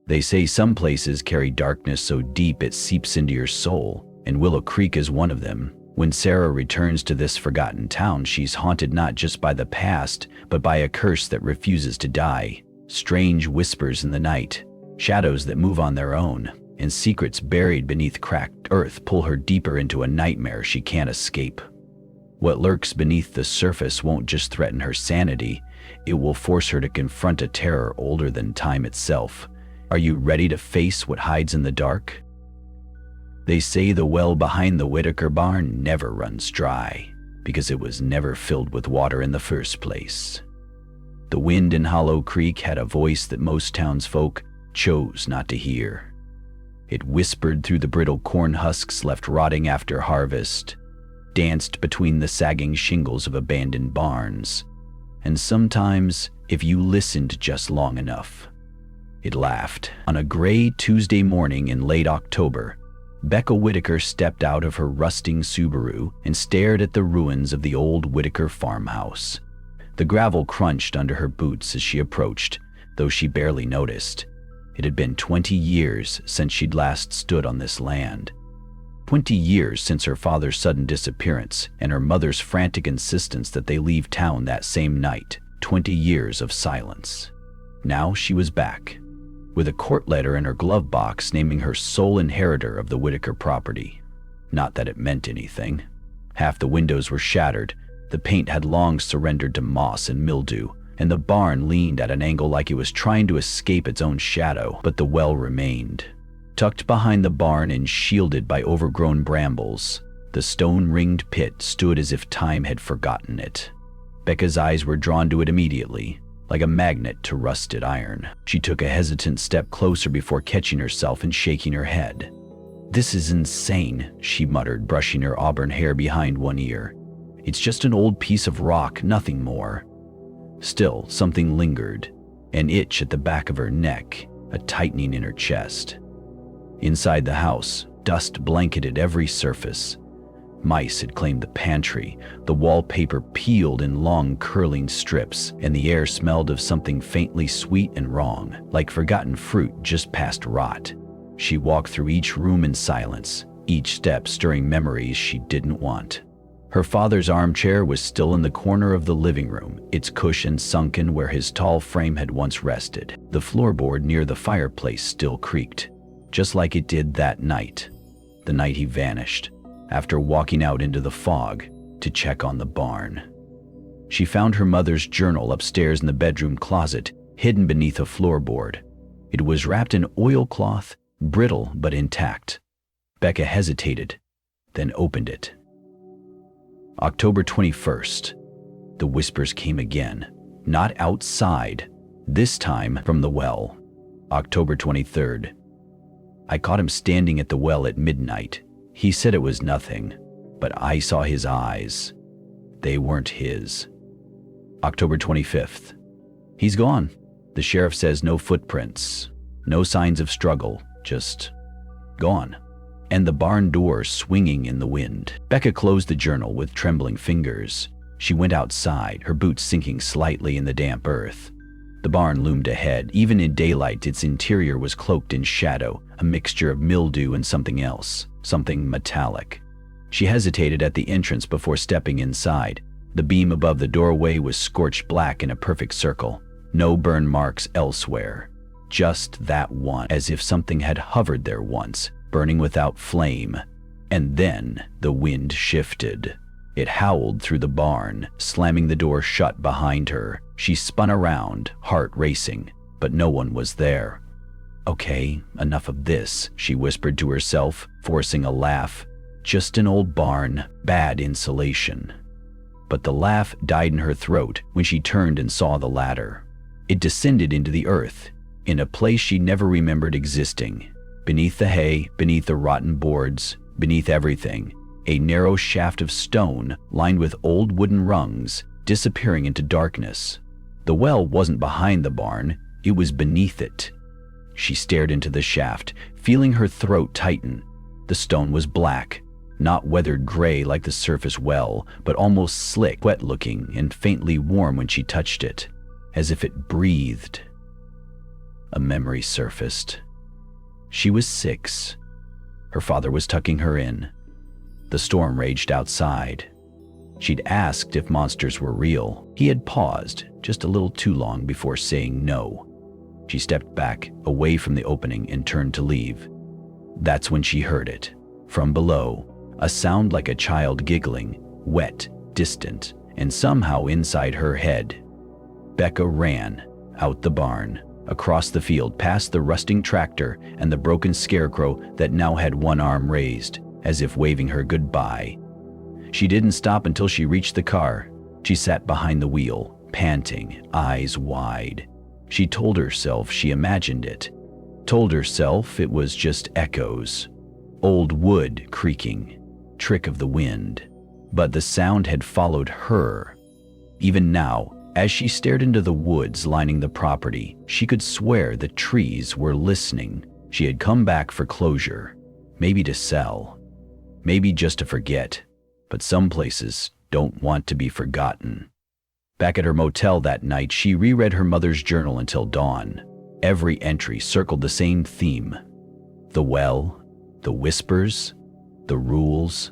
They say some places carry darkness so deep it seeps into your soul, and Willow Creek is one of them. When Sarah returns to this forgotten town, she's haunted not just by the past, but by a curse that refuses to die. Strange whispers in the night, shadows that move on their own, and secrets buried beneath cracked earth pull her deeper into a nightmare she can't escape. What lurks beneath the surface won't just threaten her sanity, it will force her to confront a terror older than time itself. Are you ready to face what hides in the dark? They say the well behind the Whitaker barn never runs dry, because it was never filled with water in the first place. The wind in Hollow Creek had a voice that most townsfolk chose not to hear. It whispered through the brittle corn husks left rotting after harvest, danced between the sagging shingles of abandoned barns, and sometimes, if you listened just long enough, it laughed. On a gray Tuesday morning in late October, Becca Whitaker stepped out of her rusting Subaru and stared at the ruins of the old Whitaker farmhouse. The gravel crunched under her boots as she approached, though she barely noticed. It had been 20 years since she'd last stood on this land. 20 years since her father's sudden disappearance and her mother's frantic insistence that they leave town that same night. 20 years of silence. Now she was back, with a court letter in her glove box naming her sole inheritor of the Whitaker property. Not that it meant anything. Half the windows were shattered, the paint had long surrendered to moss and mildew, and the barn leaned at an angle like it was trying to escape its own shadow, but the well remained. Tucked behind the barn and shielded by overgrown brambles, the stone-ringed pit stood as if time had forgotten it. Becca's eyes were drawn to it immediately, like a magnet to rusted iron. She took a hesitant step closer before catching herself and shaking her head. "This is insane," she muttered, brushing her auburn hair behind one ear. "It's just an old piece of rock, nothing more." Still, something lingered, an itch at the back of her neck, a tightening in her chest. Inside the house, dust blanketed every surface. Mice had claimed the pantry, the wallpaper peeled in long curling strips, and the air smelled of something faintly sweet and wrong, like forgotten fruit just past rot. She walked through each room in silence, each step stirring memories she didn't want. Her father's armchair was still in the corner of the living room, its cushion sunken where his tall frame had once rested. The floorboard near the fireplace still creaked, just like it did that night, the night he vanished, after walking out into the fog to check on the barn. She found her mother's journal upstairs in the bedroom closet, hidden beneath a floorboard. It was wrapped in oilcloth, brittle but intact. Becca hesitated, then opened it. October 21st. The whispers came again, not outside, this time from the well. October 23rd. I caught him standing at the well at midnight. He said it was nothing, but I saw his eyes. They weren't his. October 25th. He's gone. The sheriff says no footprints, no signs of struggle, just gone. And the barn door swinging in the wind. Becca closed the journal with trembling fingers. She went outside, her boots sinking slightly in the damp earth. The barn loomed ahead. Even in daylight, its interior was cloaked in shadow, a mixture of mildew and something else, something metallic. She hesitated at the entrance before stepping inside. The beam above the doorway was scorched black in a perfect circle. No burn marks elsewhere. Just that one, as if something had hovered there once, burning without flame. And then the wind shifted. It howled through the barn, slamming the door shut behind her. She spun around, heart racing, but no one was there. "Okay, enough of this," she whispered to herself, forcing a laugh. "Just an old barn, bad insulation." But the laugh died in her throat when she turned and saw the ladder. It descended into the earth, in a place she never remembered existing. Beneath the hay, beneath the rotten boards, beneath everything, a narrow shaft of stone lined with old wooden rungs, disappearing into darkness. The well wasn't behind the barn, it was beneath it. She stared into the shaft, feeling her throat tighten. The stone was black, not weathered gray like the surface well, but almost slick, wet-looking, and faintly warm when she touched it, as if it breathed. A memory surfaced. She was 6. Her father was tucking her in. The storm raged outside. She'd asked if monsters were real. He had paused just a little too long before saying no. She stepped back, away from the opening, and turned to leave. That's when she heard it. From below, a sound like a child giggling, wet, distant, and somehow inside her head. Becca ran, out the barn, across the field, past the rusting tractor and the broken scarecrow that now had one arm raised, as if waving her goodbye. She didn't stop until she reached the car. She sat behind the wheel, panting, eyes wide. She told herself she imagined it. Told herself it was just echoes. Old wood creaking, trick of the wind. But the sound had followed her. Even now, as she stared into the woods lining the property, she could swear the trees were listening. She had come back for closure, maybe to sell, maybe just to forget. But some places don't want to be forgotten. Back at her motel that night, she reread her mother's journal until dawn. Every entry circled the same theme. The well, the whispers, the rules.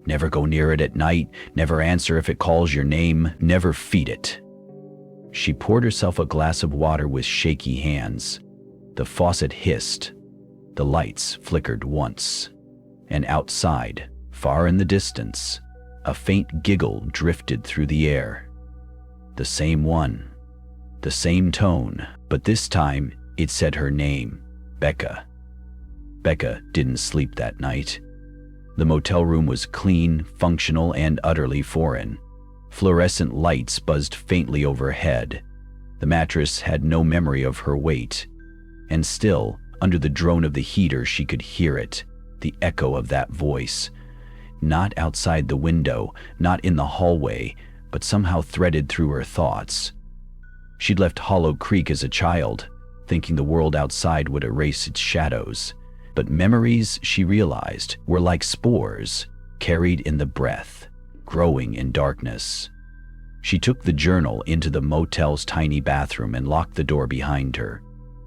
Never go near it at night, never answer if it calls your name, never feed it. She poured herself a glass of water with shaky hands. The faucet hissed. The lights flickered once. And outside, far in the distance, a faint giggle drifted through the air. The same one, the same tone, but this time it said her name, Becca. Becca didn't sleep that night. The motel room was clean, functional, and utterly foreign. Fluorescent lights buzzed faintly overhead. The mattress had no memory of her weight. And still, under the drone of the heater, she could hear it, the echo of that voice. Not outside the window, not in the hallway, but somehow threaded through her thoughts. She'd left Hollow Creek as a child, thinking the world outside would erase its shadows. But memories, she realized, were like spores, carried in the breath, growing in darkness. She took the journal into the motel's tiny bathroom and locked the door behind her.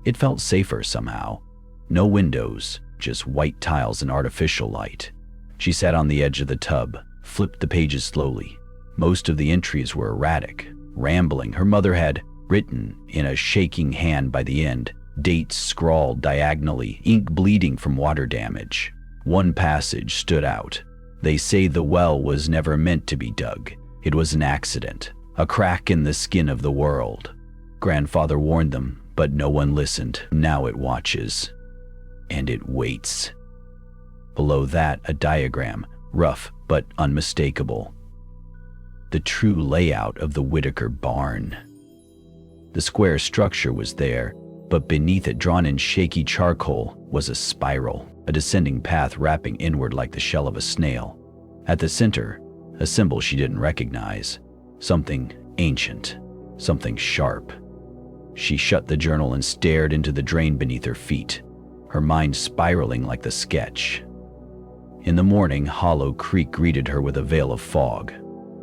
It felt safer somehow. No windows, just white tiles and artificial light. She sat on the edge of the tub, flipped the pages slowly. Most of the entries were erratic, rambling. Her mother had written in a shaking hand by the end, dates scrawled diagonally, ink bleeding from water damage. One passage stood out. They say the well was never meant to be dug. It was an accident, a crack in the skin of the world. Grandfather warned them, but no one listened. Now it watches. And it waits. Below that, a diagram, rough but unmistakable. The true layout of the Whitaker barn. The square structure was there, but beneath it, drawn in shaky charcoal, was a spiral, a descending path wrapping inward like the shell of a snail. At the center, a symbol she didn't recognize. Something ancient, something sharp. She shut the journal and stared into the drain beneath her feet, her mind spiraling like the sketch. In the morning, Hollow Creek greeted her with a veil of fog.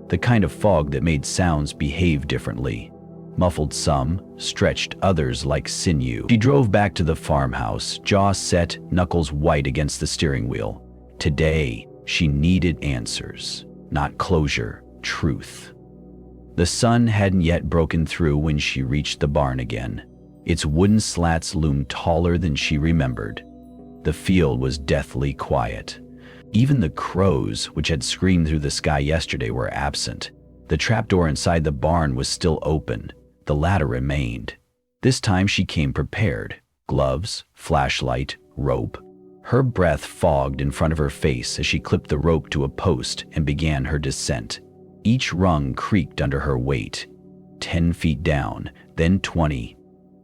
The kind of fog that made sounds behave differently. Muffled some, stretched others like sinew. She drove back to the farmhouse, jaw set, knuckles white against the steering wheel. Today, she needed answers, not closure, truth. The sun hadn't yet broken through when she reached the barn again. Its wooden slats loomed taller than she remembered. The field was deathly quiet. Even the crows, which had screamed through the sky yesterday, were absent. The trapdoor inside the barn was still open. The ladder remained. This time she came prepared. Gloves, flashlight, rope. Her breath fogged in front of her face as she clipped the rope to a post and began her descent. Each rung creaked under her weight. 10 feet down, then 20.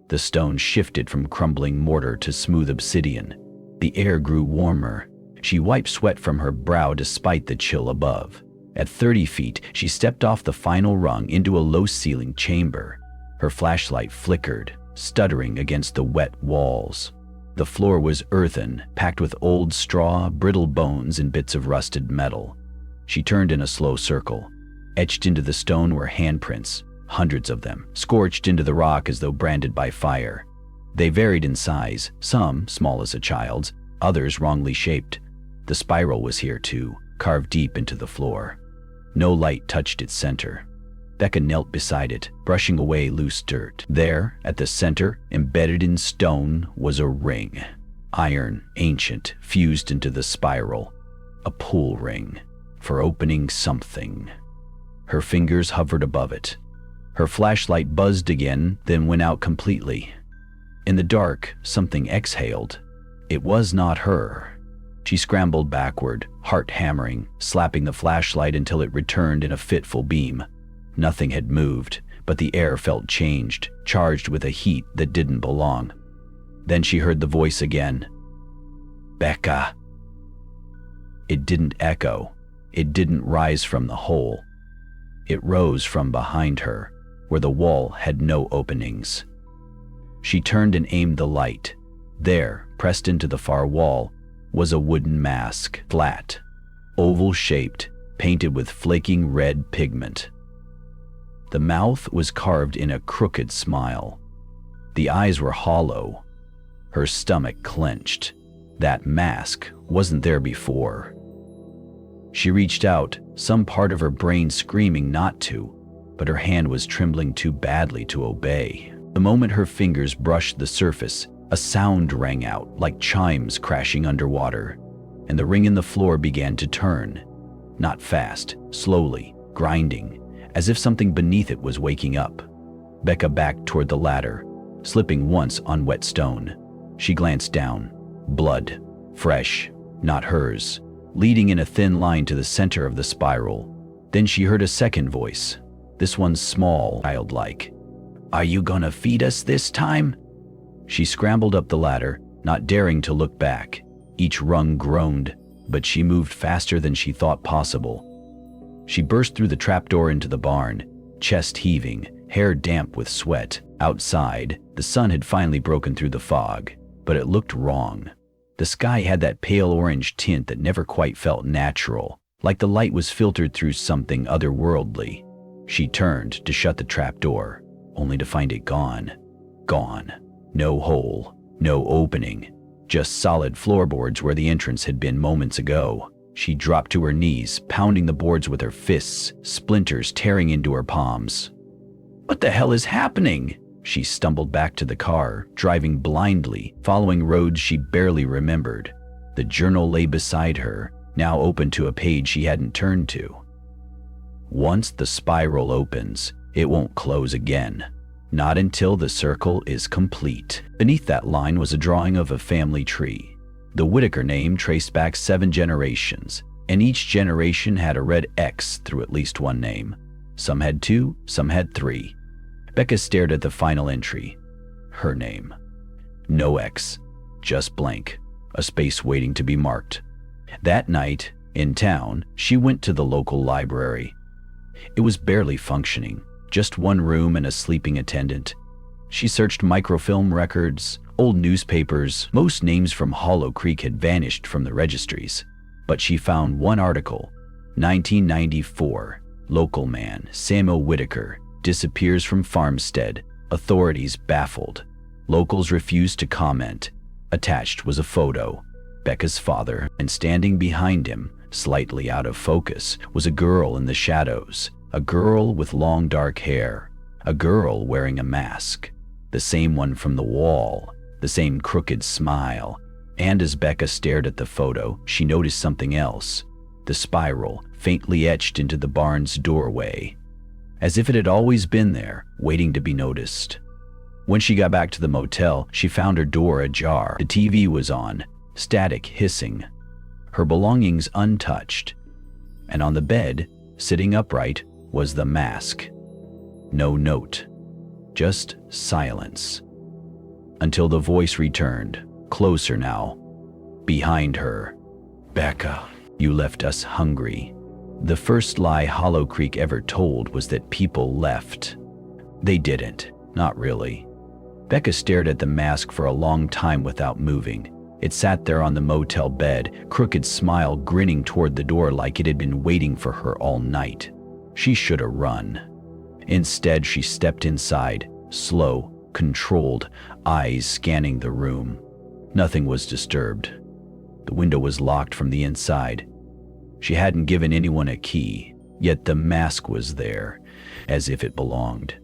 The stone shifted from crumbling mortar to smooth obsidian. The air grew warmer. She wiped sweat from her brow despite the chill above. At 30 feet, she stepped off the final rung into a low-ceilinged chamber. Her flashlight flickered, stuttering against the wet walls. The floor was earthen, packed with old straw, brittle bones, and bits of rusted metal. She turned in a slow circle. Etched into the stone were handprints, hundreds of them, scorched into the rock as though branded by fire. They varied in size, some small as a child's, others wrongly shaped. The spiral was here too, carved deep into the floor. No light touched its center. Becca knelt beside it, brushing away loose dirt. There, at the center, embedded in stone, was a ring. Iron, ancient, fused into the spiral. A pull ring, for opening something. Her fingers hovered above it. Her flashlight buzzed again, then went out completely. In the dark, something exhaled. It was not her. She scrambled backward, heart hammering, slapping the flashlight until it returned in a fitful beam. Nothing had moved, but the air felt changed, charged with a heat that didn't belong. Then she heard the voice again. "Becca." It didn't echo. It didn't rise from the hole. It rose from behind her, where the wall had no openings. She turned and aimed the light. There, pressed into the far wall, was a wooden mask, flat, oval-shaped, painted with flaking red pigment. The mouth was carved in a crooked smile. The eyes were hollow. Her stomach clenched. That mask wasn't there before. She reached out, some part of her brain screaming not to, but her hand was trembling too badly to obey. The moment her fingers brushed the surface, a sound rang out like chimes crashing underwater, and the ring in the floor began to turn. Not fast, slowly, grinding, as if something beneath it was waking up. Becca backed toward the ladder, slipping once on wet stone. She glanced down. Blood, fresh, not hers, leading in a thin line to the center of the spiral. Then she heard a second voice, this one small, childlike. "Are you gonna feed us this time?" She scrambled up the ladder, not daring to look back. Each rung groaned, but she moved faster than she thought possible. She burst through the trapdoor into the barn, chest heaving, hair damp with sweat. Outside, the sun had finally broken through the fog, but it looked wrong. The sky had that pale orange tint that never quite felt natural, like the light was filtered through something otherworldly. She turned to shut the trapdoor, only to find it gone. Gone. No hole, no opening, just solid floorboards where the entrance had been moments ago. She dropped to her knees, pounding the boards with her fists, splinters tearing into her palms. "What the hell is happening?" She stumbled back to the car, driving blindly, following roads she barely remembered. The journal lay beside her, now open to a page she hadn't turned to. Once the spiral opens, it won't close again. Not until the circle is complete. Beneath that line was a drawing of a family tree. The Whitaker name traced back 7 generations, and each generation had a red X through at least one name. Some had 2, some had 3. Becca stared at the final entry. Her name. No X, just blank, a space waiting to be marked. That night, in town, she went to the local library. It was barely functioning, just one room and a sleeping attendant. She searched microfilm records, old newspapers. Most names from Hollow Creek had vanished from the registries. But she found one article, 1994, local man Samuel Whitaker disappears from farmstead, authorities baffled. Locals refused to comment. Attached was a photo, Becca's father, and standing behind him, slightly out of focus, was a girl in the shadows, a girl with long dark hair, a girl wearing a mask, the same one from the wall, the same crooked smile. And as Becca stared at the photo, she noticed something else, the spiral faintly etched into the barn's doorway, as if it had always been there, waiting to be noticed. When she got back to the motel, she found her door ajar. The TV was on, static hissing, her belongings untouched. And on the bed, sitting upright, was the mask. No note, just silence. Until the voice returned, closer now, behind her. "Becca, you left us hungry." The first lie Hollow Creek ever told was that people left. They didn't, not really. Becca stared at the mask for a long time without moving. It sat there on the motel bed, crooked smile grinning toward the door like it had been waiting for her all night. She should have run. Instead, she stepped inside, slow, controlled, eyes scanning the room. Nothing was disturbed. The window was locked from the inside. She hadn't given anyone a key, yet the mask was there, as if it belonged.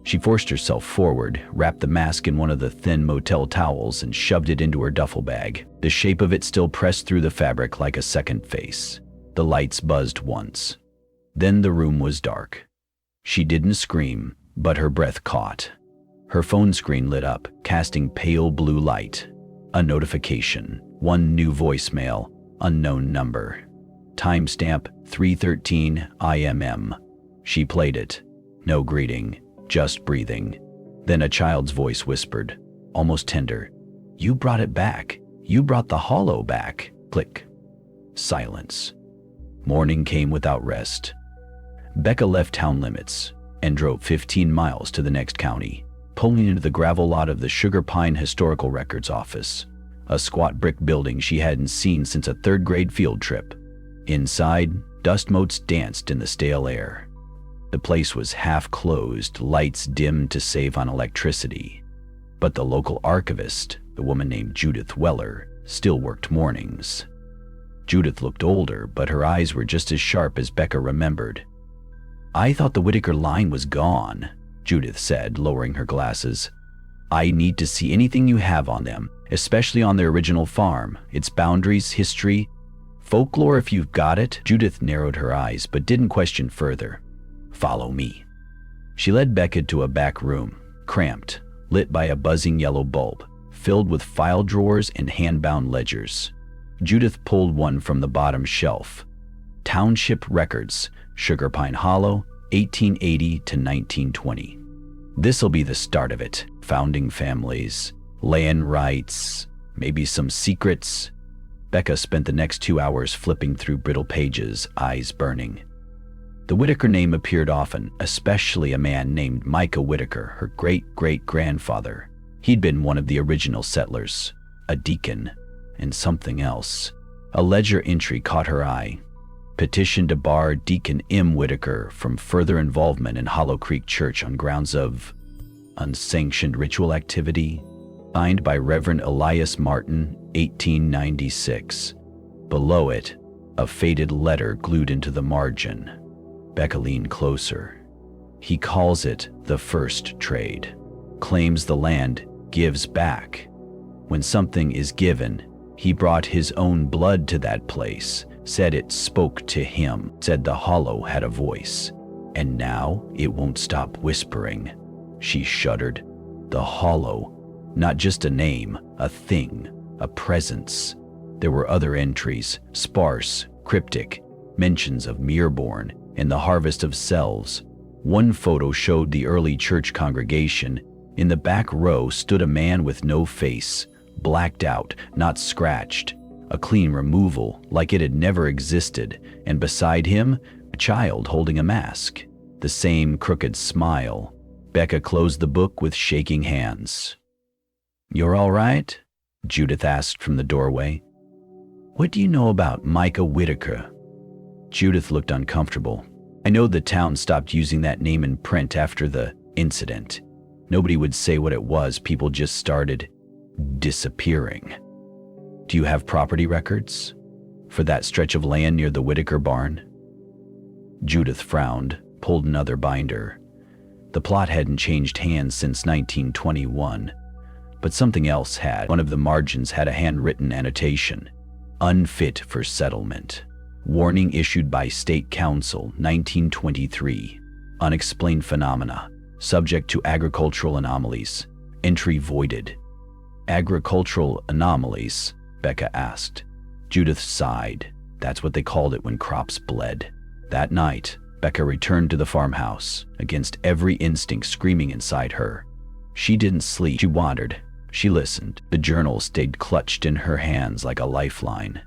She forced herself forward, wrapped the mask in one of the thin motel towels, and shoved it into her duffel bag, the shape of it still pressed through the fabric like a second face. The lights buzzed once. Then the room was dark. She didn't scream, but her breath caught. Her phone screen lit up, casting pale blue light. A notification. One new voicemail. Unknown number. Timestamp 3:13 IMM. She played it. No greeting, just breathing. Then a child's voice whispered, almost tender, "You brought it back. You brought the hollow back." Click. Silence. Morning came without rest. Becca left town limits and drove 15 miles to the next county, pulling into the gravel lot of the Sugar Pine Historical Records office, a squat brick building she hadn't seen since a third-grade field trip. Inside, dust motes danced in the stale air. The place was half-closed, lights dimmed to save on electricity. But the local archivist, the woman named Judith Weller, still worked mornings. Judith looked older, but her eyes were just as sharp as Becca remembered. "I thought the Whitaker line was gone," Judith said, lowering her glasses. "I need to see anything you have on them, especially on their original farm, its boundaries, history, folklore if you've got it." Judith narrowed her eyes, but didn't question further. "Follow me." She led Becca to a back room, cramped, lit by a buzzing yellow bulb, filled with file drawers and hand-bound ledgers. Judith pulled one from the bottom shelf. Township Records, Sugar Pine Hollow, 1880 to 1920. This'll be the start of it. Founding families, land rights, maybe some secrets. Becca spent the next 2 hours flipping through brittle pages, eyes burning. The Whitaker name appeared often, especially a man named Micah Whitaker, her great-great-grandfather. He'd been one of the original settlers, a deacon, and something else. A ledger entry caught her eye. Petition to bar Deacon M. Whitaker from further involvement in Hollow Creek Church on grounds of unsanctioned ritual activity. Signed by Reverend Elias Martin, 1896. Below it, a faded letter glued into the margin. Becca leaned closer. He calls it the first trade. Claims the land, gives back. When something is given, he brought his own blood to that place, said it spoke to him, said the hollow had a voice. And now it won't stop whispering. She shuddered. The hollow, not just a name, a thing, a presence. There were other entries, sparse, cryptic, mentions of Meerborn and the harvest of selves. One photo showed the early church congregation. In the back row stood a man with no face, blacked out, not scratched, a clean removal, like it had never existed, and beside him, a child holding a mask, the same crooked smile. Becca closed the book with shaking hands. "You're all right?" Judith asked from the doorway. "What do you know about Micah Whitaker?" Judith looked uncomfortable. "I know the town stopped using that name in print after the incident. Nobody would say what it was, people just started disappearing. Do you have property records for that stretch of land near the Whitaker barn?" Judith frowned, pulled another binder. The plot hadn't changed hands since 1921, but something else had. One of the margins had a handwritten annotation, "Unfit for settlement. Warning issued by State Council, 1923. Unexplained phenomena, subject to agricultural anomalies. Entry voided." "Agricultural anomalies?" Becca asked. Judith sighed. That's what they called it when crops bled. That night, Becca returned to the farmhouse, against every instinct screaming inside her. She didn't sleep. She wandered. She listened. The journal stayed clutched in her hands like a lifeline.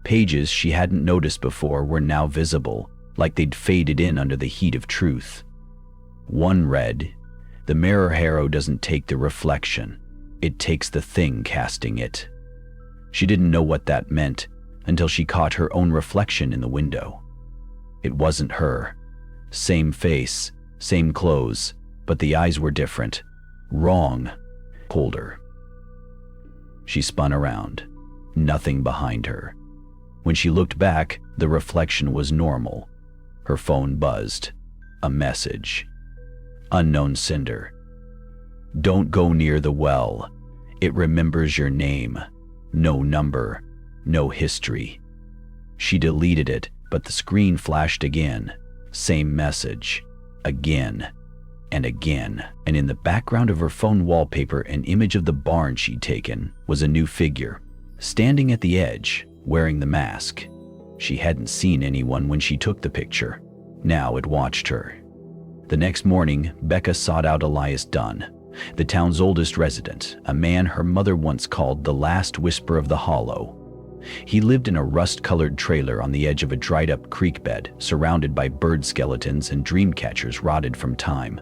Pages she hadn't noticed before were now visible, like they'd faded in under the heat of truth. One read, "The mirror harrow doesn't take the reflection. It takes the thing casting it." She didn't know what that meant until she caught her own reflection in the window. It wasn't her. Same face, same clothes, but the eyes were different. Wrong. Colder. She spun around. Nothing behind her. When she looked back, the reflection was normal. Her phone buzzed. A message. Unknown sender. Don't go near the well. It remembers your name. No number. No history. She deleted it, but the screen flashed again. Same message. Again. And again. And in the background of her phone wallpaper, an image of the barn she'd taken was a new figure. Standing at the edge, wearing the mask. She hadn't seen anyone when she took the picture. Now it watched her. The next morning, Becca sought out Elias Dunn, the town's oldest resident, a man her mother once called the last whisper of the hollow. He lived in a rust-colored trailer on the edge of a dried-up creek bed, surrounded by bird skeletons and dream catchers rotted from time.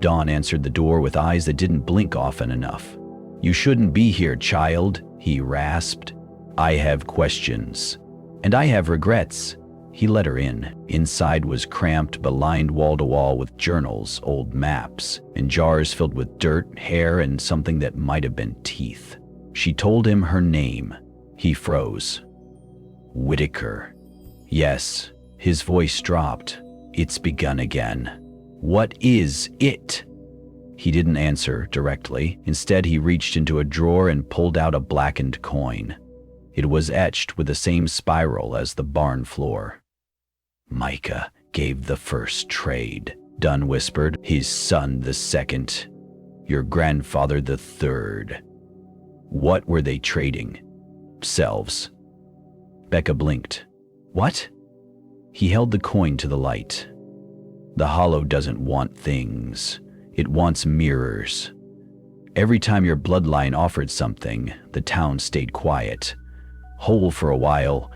Dawn answered the door with eyes that didn't blink often enough. "You shouldn't be here, child," he rasped. "I have questions. And I have regrets." He let her in. Inside was cramped but lined wall-to-wall with journals, old maps, and jars filled with dirt, hair, and something that might have been teeth. She told him her name. He froze. Whitaker. Yes. His voice dropped. It's begun again. What is it? He didn't answer directly. Instead, he reached into a drawer and pulled out a blackened coin. It was etched with the same spiral as the barn floor. Micah gave the first trade, Dunn whispered. His son the second. Your grandfather the third. What were they trading? Selves. Becca blinked. What? He held the coin to the light. The hollow doesn't want things. It wants mirrors. Every time your bloodline offered something, the town stayed quiet. Whole for a while,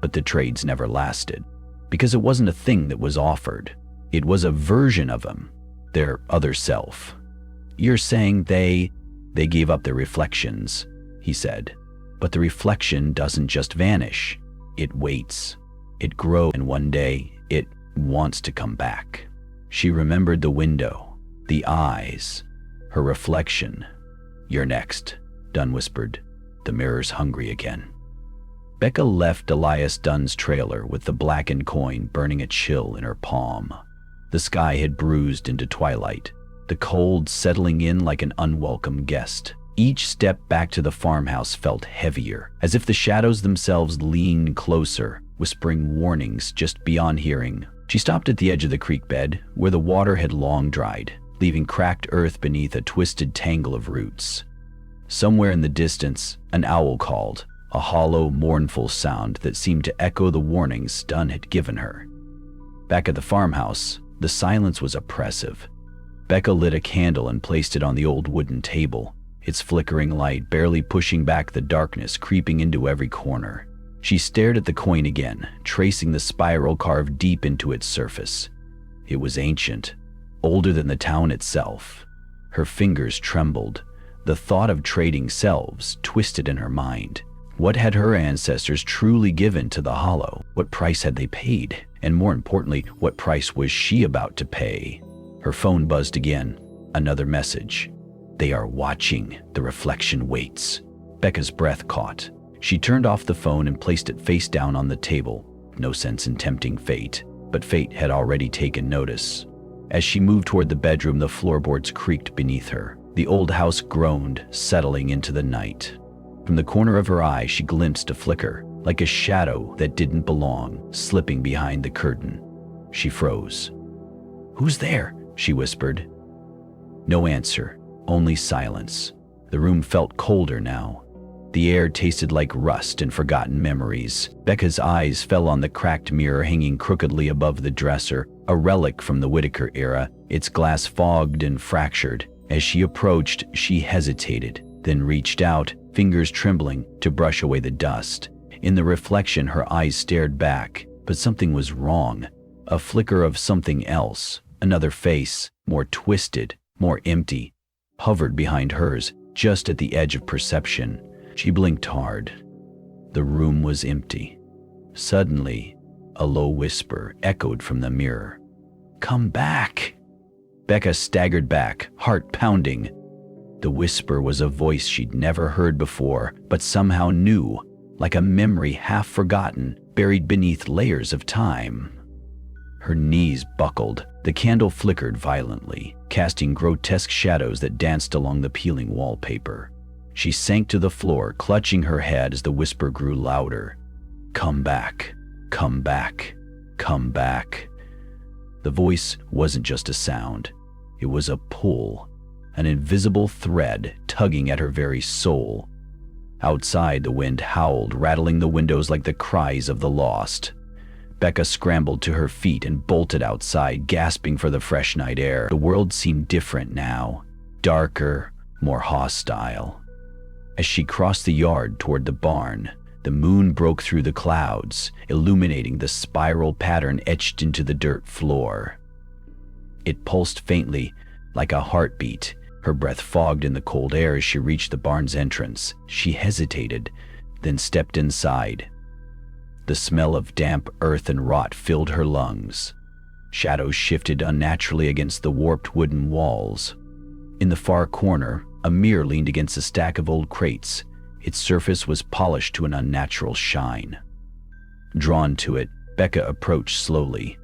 but the trades never lasted. Because it wasn't a thing that was offered. It was a version of them, their other self. You're saying they gave up their reflections, he said. But the reflection doesn't just vanish. It waits. It grows, and one day, it wants to come back. She remembered the window, the eyes, her reflection. You're next, Dunn whispered. The mirror's hungry again. Becca left Elias Dunn's trailer with the blackened coin burning a chill in her palm. The sky had bruised into twilight, the cold settling in like an unwelcome guest. Each step back to the farmhouse felt heavier, as if the shadows themselves leaned closer, whispering warnings just beyond hearing. She stopped at the edge of the creek bed, where the water had long dried, leaving cracked earth beneath a twisted tangle of roots. Somewhere in the distance, an owl called, a hollow, mournful sound that seemed to echo the warnings Dunn had given her. Back at the farmhouse, the silence was oppressive. Becca lit a candle and placed it on the old wooden table, its flickering light barely pushing back the darkness creeping into every corner. She stared at the coin again, tracing the spiral carved deep into its surface. It was ancient, older than the town itself. Her fingers trembled. The thought of trading selves twisted in her mind. What had her ancestors truly given to the hollow? What price had they paid? And more importantly, what price was she about to pay? Her phone buzzed again. Another message. They are watching. The reflection waits. Becca's breath caught. She turned off the phone and placed it face down on the table. No sense in tempting fate, but fate had already taken notice. As she moved toward the bedroom, the floorboards creaked beneath her. The old house groaned, settling into the night. From the corner of her eye, she glimpsed a flicker, like a shadow that didn't belong, slipping behind the curtain. She froze. "Who's there?" she whispered. No answer, only silence. The room felt colder now. The air tasted like rust and forgotten memories. Becca's eyes fell on the cracked mirror hanging crookedly above the dresser, a relic from the Whitaker era, its glass fogged and fractured. As she approached, she hesitated, then reached out, fingers trembling, to brush away the dust. In the reflection, her eyes stared back, but something was wrong. A flicker of something else, another face, more twisted, more empty, hovered behind hers, just at the edge of perception. She blinked hard. The room was empty. Suddenly, a low whisper echoed from the mirror. "Come back!" Becca staggered back, heart pounding. The whisper was a voice she'd never heard before, but somehow knew, like a memory half forgotten, buried beneath layers of time. Her knees buckled, the candle flickered violently, casting grotesque shadows that danced along the peeling wallpaper. She sank to the floor, clutching her head as the whisper grew louder. "Come back, come back, come back." The voice wasn't just a sound. It was a pull, an invisible thread tugging at her very soul. Outside, the wind howled, rattling the windows like the cries of the lost. Becca scrambled to her feet and bolted outside, gasping for the fresh night air. The world seemed different now, darker, more hostile. As she crossed the yard toward the barn, the moon broke through the clouds, illuminating the spiral pattern etched into the dirt floor. It pulsed faintly, like a heartbeat. Her breath fogged in the cold air as she reached the barn's entrance. She hesitated, then stepped inside. The smell of damp earth and rot filled her lungs. Shadows shifted unnaturally against the warped wooden walls. In the far corner, a mirror leaned against a stack of old crates. Its surface was polished to an unnatural shine. Drawn to it, Becca approached slowly.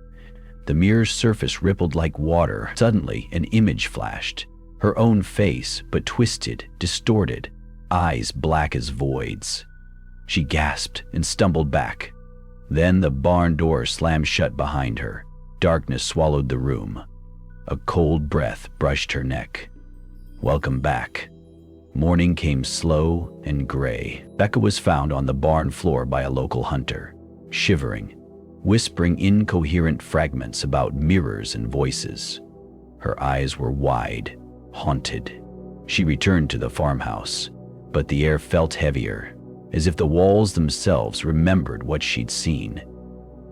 The mirror's surface rippled like water. Suddenly, an image flashed. Her own face, but twisted, distorted, eyes black as voids. She gasped and stumbled back. Then the barn door slammed shut behind her. Darkness swallowed the room. A cold breath brushed her neck. Welcome back. Morning came slow and gray. Becca was found on the barn floor by a local hunter, shivering, whispering incoherent fragments about mirrors and voices. Her eyes were wide, haunted. She returned to the farmhouse, but the air felt heavier, as if the walls themselves remembered what she'd seen.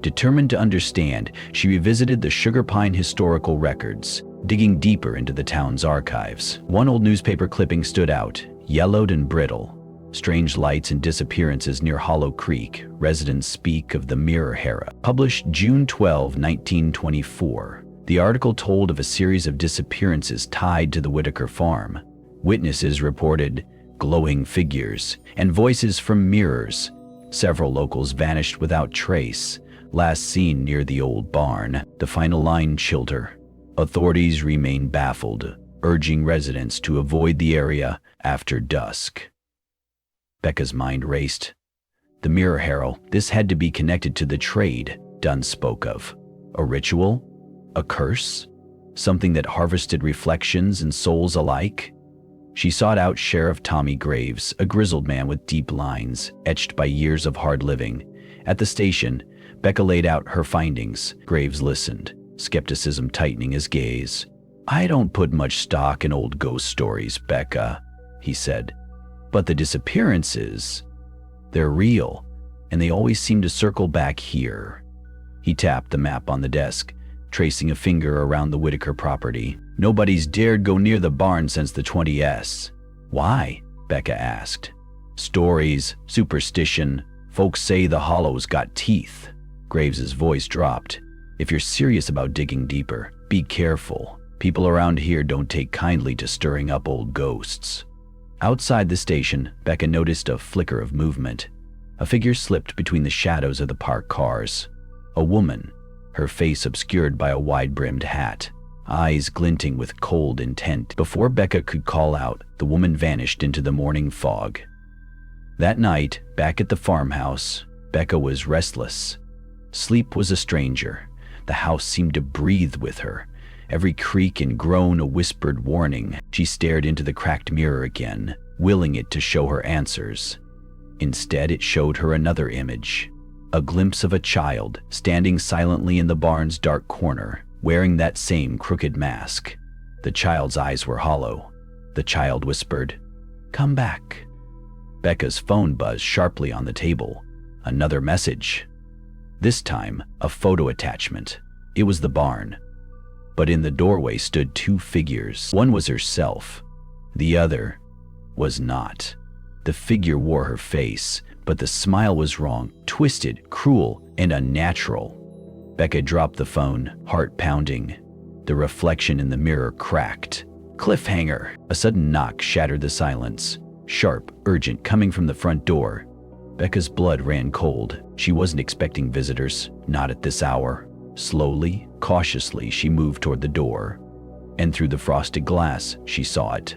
Determined to understand, she revisited the Sugar Pine historical records, digging deeper into the town's archives. One old newspaper clipping stood out, yellowed and brittle. Strange lights and disappearances near Hollow Creek. Residents speak of the Mirror Era. Published June 12, 1924. The article told of a series of disappearances tied to the Whitaker farm. Witnesses reported glowing figures and voices from mirrors. Several locals vanished without trace, last seen near the old barn. The final line chilled her. Authorities remain baffled, urging residents to avoid the area after dusk. Becca's mind raced. The Mirror Herald, this had to be connected to the trade Dunn spoke of. A ritual? A curse? Something that harvested reflections and souls alike? She sought out Sheriff Tommy Graves, a grizzled man with deep lines, etched by years of hard living. At the station, Becca laid out her findings. Graves listened, skepticism tightening his gaze. "I don't put much stock in old ghost stories, Becca," he said. "But the disappearances, they're real, and they always seem to circle back here." He tapped the map on the desk, tracing a finger around the Whitaker property. "Nobody's dared go near the barn since the 20s. Why?" Becca asked. "Stories, superstition, folks say the hollows got teeth." Graves's voice dropped. "If you're serious about digging deeper, be careful. People around here don't take kindly to stirring up old ghosts." Outside the station, Becca noticed a flicker of movement. A figure slipped between the shadows of the parked cars. A woman, her face obscured by a wide-brimmed hat, eyes glinting with cold intent. Before Becca could call out, the woman vanished into the morning fog. That night, back at the farmhouse, Becca was restless. Sleep was a stranger. The house seemed to breathe with her. Every creak and groan a whispered warning. She stared into the cracked mirror again, willing it to show her answers. Instead, it showed her another image. A glimpse of a child standing silently in the barn's dark corner, wearing that same crooked mask. The child's eyes were hollow. The child whispered, "Come back." Becca's phone buzzed sharply on the table. Another message. This time, a photo attachment. It was the barn. But in the doorway stood two figures. One was herself. The other was not. The figure wore her face, but the smile was wrong, twisted, cruel, and unnatural. Becca dropped the phone, heart pounding. The reflection in the mirror cracked, cliffhanger. A sudden knock shattered the silence. Sharp, urgent, coming from the front door. Becca's blood ran cold. She wasn't expecting visitors, not at this hour. Slowly, cautiously, she moved toward the door. And through the frosted glass, she saw it.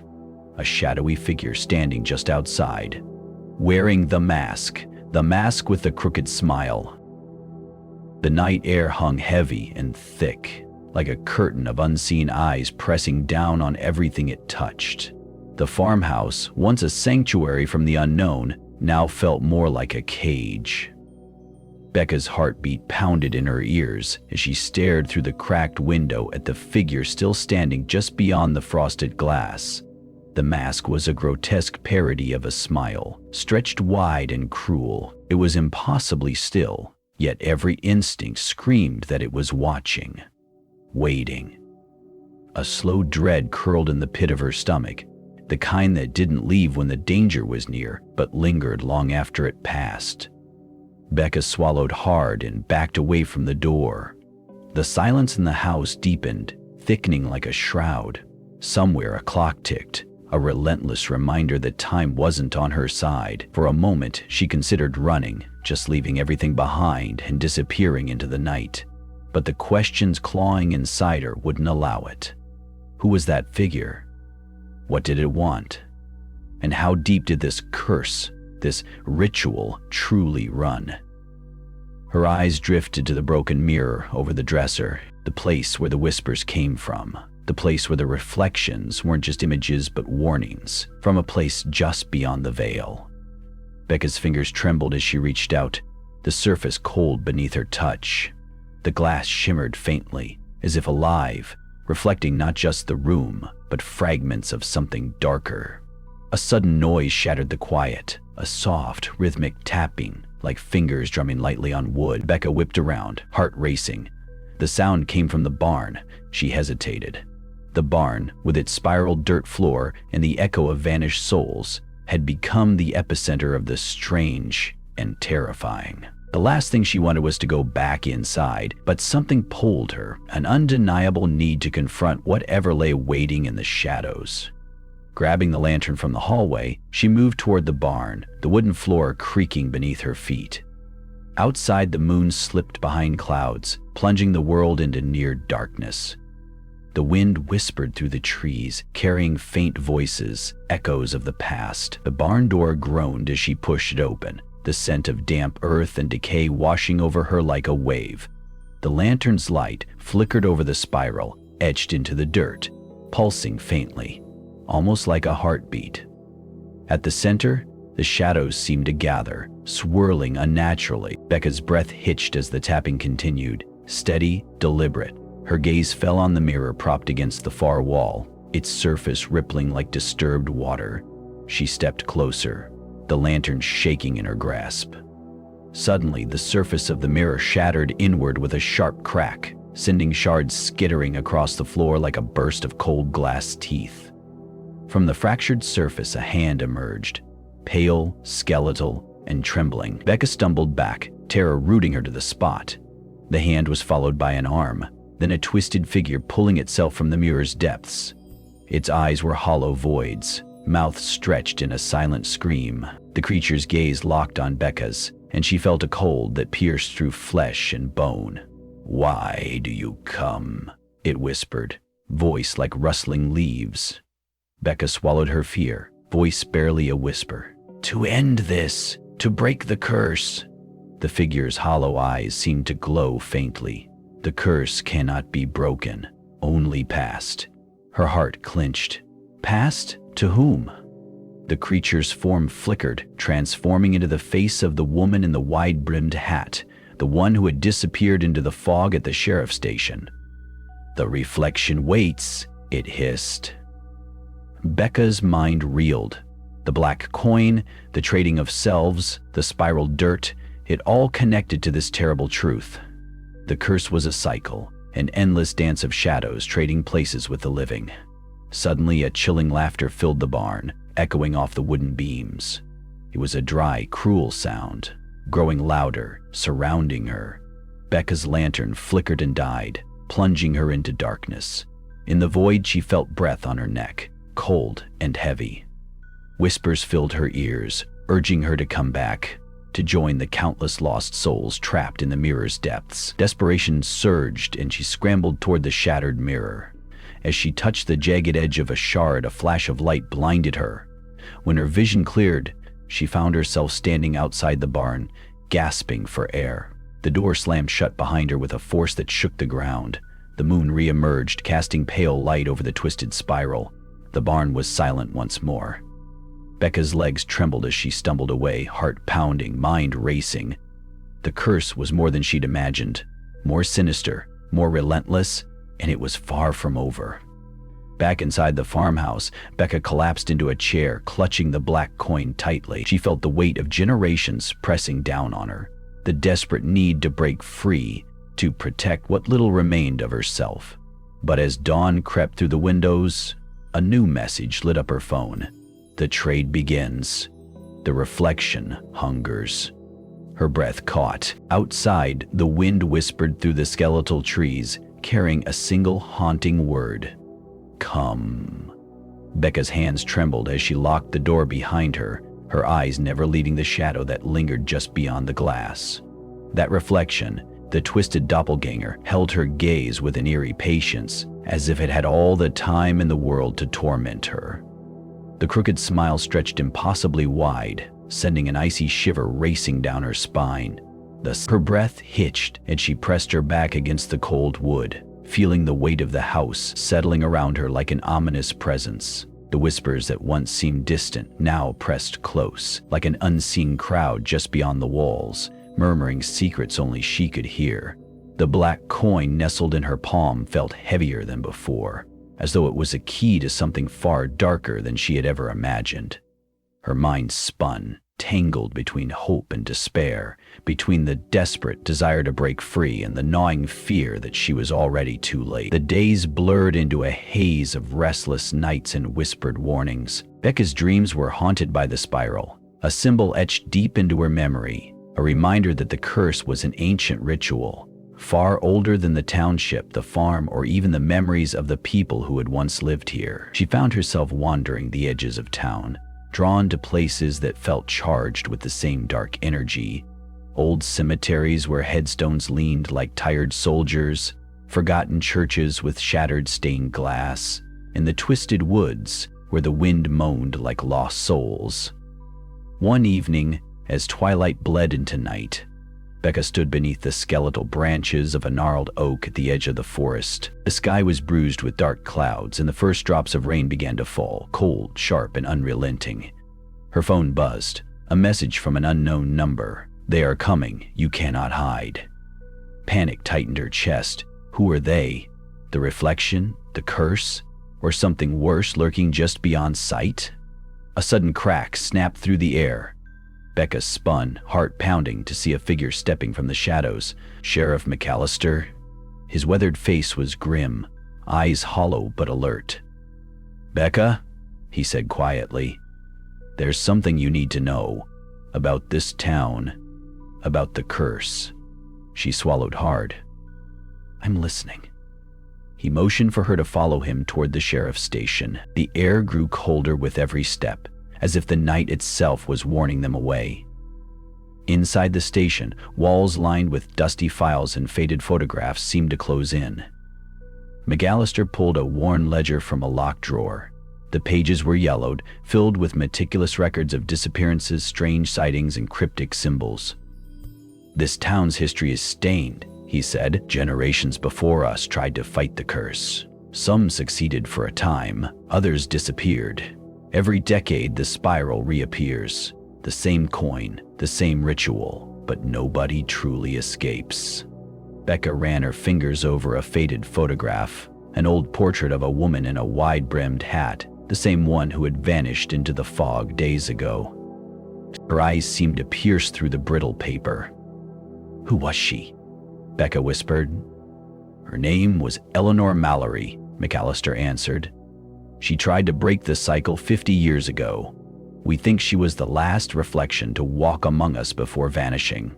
A shadowy figure standing just outside, wearing the mask with the crooked smile. The night air hung heavy and thick, like a curtain of unseen eyes pressing down on everything it touched. The farmhouse, once a sanctuary from the unknown, now felt more like a cage. Becca's heartbeat pounded in her ears as she stared through the cracked window at the figure still standing just beyond the frosted glass. The mask was a grotesque parody of a smile, stretched wide and cruel. It was impossibly still, yet every instinct screamed that it was watching, waiting. A slow dread curled in the pit of her stomach, the kind that didn't leave when the danger was near, but lingered long after it passed. Becca swallowed hard and backed away from the door. The silence in the house deepened, thickening like a shroud. Somewhere a clock ticked, a relentless reminder that time wasn't on her side. For a moment, she considered running, just leaving everything behind and disappearing into the night. But the questions clawing inside her wouldn't allow it. Who was that figure? What did it want? And how deep did this curse, this ritual, truly run? Her eyes drifted to the broken mirror over the dresser, the place where the whispers came from, the place where the reflections weren't just images but warnings, from a place just beyond the veil. Becca's fingers trembled as she reached out, the surface cold beneath her touch. The glass shimmered faintly, as if alive, reflecting not just the room, but fragments of something darker. A sudden noise shattered the quiet, a soft, rhythmic tapping, like fingers drumming lightly on wood. Becca whipped around, heart racing. The sound came from the barn. She hesitated. The barn, with its spiraled dirt floor and the echo of vanished souls, had become the epicenter of the strange and terrifying. The last thing she wanted was to go back inside, but something pulled her, an undeniable need to confront whatever lay waiting in the shadows. Grabbing the lantern from the hallway, she moved toward the barn, the wooden floor creaking beneath her feet. Outside, the moon slipped behind clouds, plunging the world into near darkness. The wind whispered through the trees, carrying faint voices, echoes of the past. The barn door groaned as she pushed it open, the scent of damp earth and decay washing over her like a wave. The lantern's light flickered over the spiral, etched into the dirt, pulsing faintly, almost like a heartbeat. At the center, the shadows seemed to gather, swirling unnaturally. Becca's breath hitched as the tapping continued, steady, deliberate. Her gaze fell on the mirror propped against the far wall, its surface rippling like disturbed water. She stepped closer, the lantern shaking in her grasp. Suddenly, the surface of the mirror shattered inward with a sharp crack, sending shards skittering across the floor like a burst of cold glass teeth. From the fractured surface, a hand emerged, pale, skeletal, and trembling. Becca stumbled back, terror rooting her to the spot. The hand was followed by an arm, then a twisted figure pulling itself from the mirror's depths. Its eyes were hollow voids, mouth stretched in a silent scream. The creature's gaze locked on Becca's, and she felt a cold that pierced through flesh and bone. "Why do you come?" it whispered, voice like rustling leaves. Becca swallowed her fear, voice barely a whisper. "To end this, to break the curse." The figure's hollow eyes seemed to glow faintly. "The curse cannot be broken, only passed." Her heart clenched. Passed? To whom? The creature's form flickered, transforming into the face of the woman in the wide-brimmed hat, the one who had disappeared into the fog at the sheriff's station. "The reflection waits," it hissed. Becca's mind reeled. The black coin, the trading of selves, the spiraled dirt, it all connected to this terrible truth. The curse was a cycle, an endless dance of shadows trading places with the living. Suddenly, a chilling laughter filled the barn, echoing off the wooden beams. It was a dry, cruel sound, growing louder, surrounding her. Becca's lantern flickered and died, plunging her into darkness. In the void, she felt breath on her neck, cold and heavy. Whispers filled her ears, urging her to come back, to join the countless lost souls trapped in the mirror's depths. Desperation surged, and she scrambled toward the shattered mirror. As she touched the jagged edge of a shard, a flash of light blinded her. When her vision cleared, she found herself standing outside the barn, gasping for air. The door slammed shut behind her with a force that shook the ground. The moon re-emerged, casting pale light over the twisted spiral. The barn was silent once more. Becca's legs trembled as she stumbled away, heart pounding, mind racing. The curse was more than she'd imagined, more sinister, more relentless, and it was far from over. Back inside the farmhouse, Becca collapsed into a chair, clutching the black coin tightly. She felt the weight of generations pressing down on her, the desperate need to break free, to protect what little remained of herself. But as dawn crept through the windows, a new message lit up her phone. The trade begins. The reflection hungers. Her breath caught. Outside, the wind whispered through the skeletal trees, carrying a single haunting word. Come. Becca's hands trembled as she locked the door behind her, her eyes never leaving the shadow that lingered just beyond the glass. That reflection, the twisted doppelganger, held her gaze with an eerie patience, as if it had all the time in the world to torment her. The crooked smile stretched impossibly wide, sending an icy shiver racing down her spine. Her breath hitched, and she pressed her back against the cold wood, feeling the weight of the house settling around her like an ominous presence. The whispers that once seemed distant now pressed close, like an unseen crowd just beyond the walls, murmuring secrets only she could hear. The black coin nestled in her palm felt heavier than before, as though it was a key to something far darker than she had ever imagined. Her mind spun, tangled between hope and despair, between the desperate desire to break free and the gnawing fear that she was already too late. The days blurred into a haze of restless nights and whispered warnings. Becca's dreams were haunted by the spiral, a symbol etched deep into her memory, a reminder that the curse was an ancient ritual, far older than the township, the farm, or even the memories of the people who had once lived here. She found herself wandering the edges of town, drawn to places that felt charged with the same dark energy. Old cemeteries where headstones leaned like tired soldiers, forgotten churches with shattered stained glass, and the twisted woods where the wind moaned like lost souls. One evening, as twilight bled into night, Becca stood beneath the skeletal branches of a gnarled oak at the edge of the forest. The sky was bruised with dark clouds, and the first drops of rain began to fall, cold, sharp, and unrelenting. Her phone buzzed, a message from an unknown number. They are coming, you cannot hide. Panic tightened her chest. Who were they? The reflection? The curse? Or something worse lurking just beyond sight? A sudden crack snapped through the air. Becca spun, heart pounding, to see a figure stepping from the shadows. Sheriff McAllister. His weathered face was grim, eyes hollow but alert. "Becca," he said quietly, "there's something you need to know about this town, about the curse." She swallowed hard. "I'm listening." He motioned for her to follow him toward the sheriff's station. The air grew colder with every step, as if the night itself was warning them away. Inside the station, walls lined with dusty files and faded photographs seemed to close in. McAllister pulled a worn ledger from a locked drawer. The pages were yellowed, filled with meticulous records of disappearances, strange sightings, and cryptic symbols. "This town's history is stained," he said. "Generations before us tried to fight the curse. Some succeeded for a time, others disappeared. Every decade, the spiral reappears. The same coin, the same ritual, but nobody truly escapes." Becca ran her fingers over a faded photograph, an old portrait of a woman in a wide-brimmed hat, the same one who had vanished into the fog days ago. Her eyes seemed to pierce through the brittle paper. "Who was she?" Becca whispered. "Her name was Eleanor Mallory," McAllister answered. "She tried to break the cycle 50 years ago. We think she was the last reflection to walk among us before vanishing."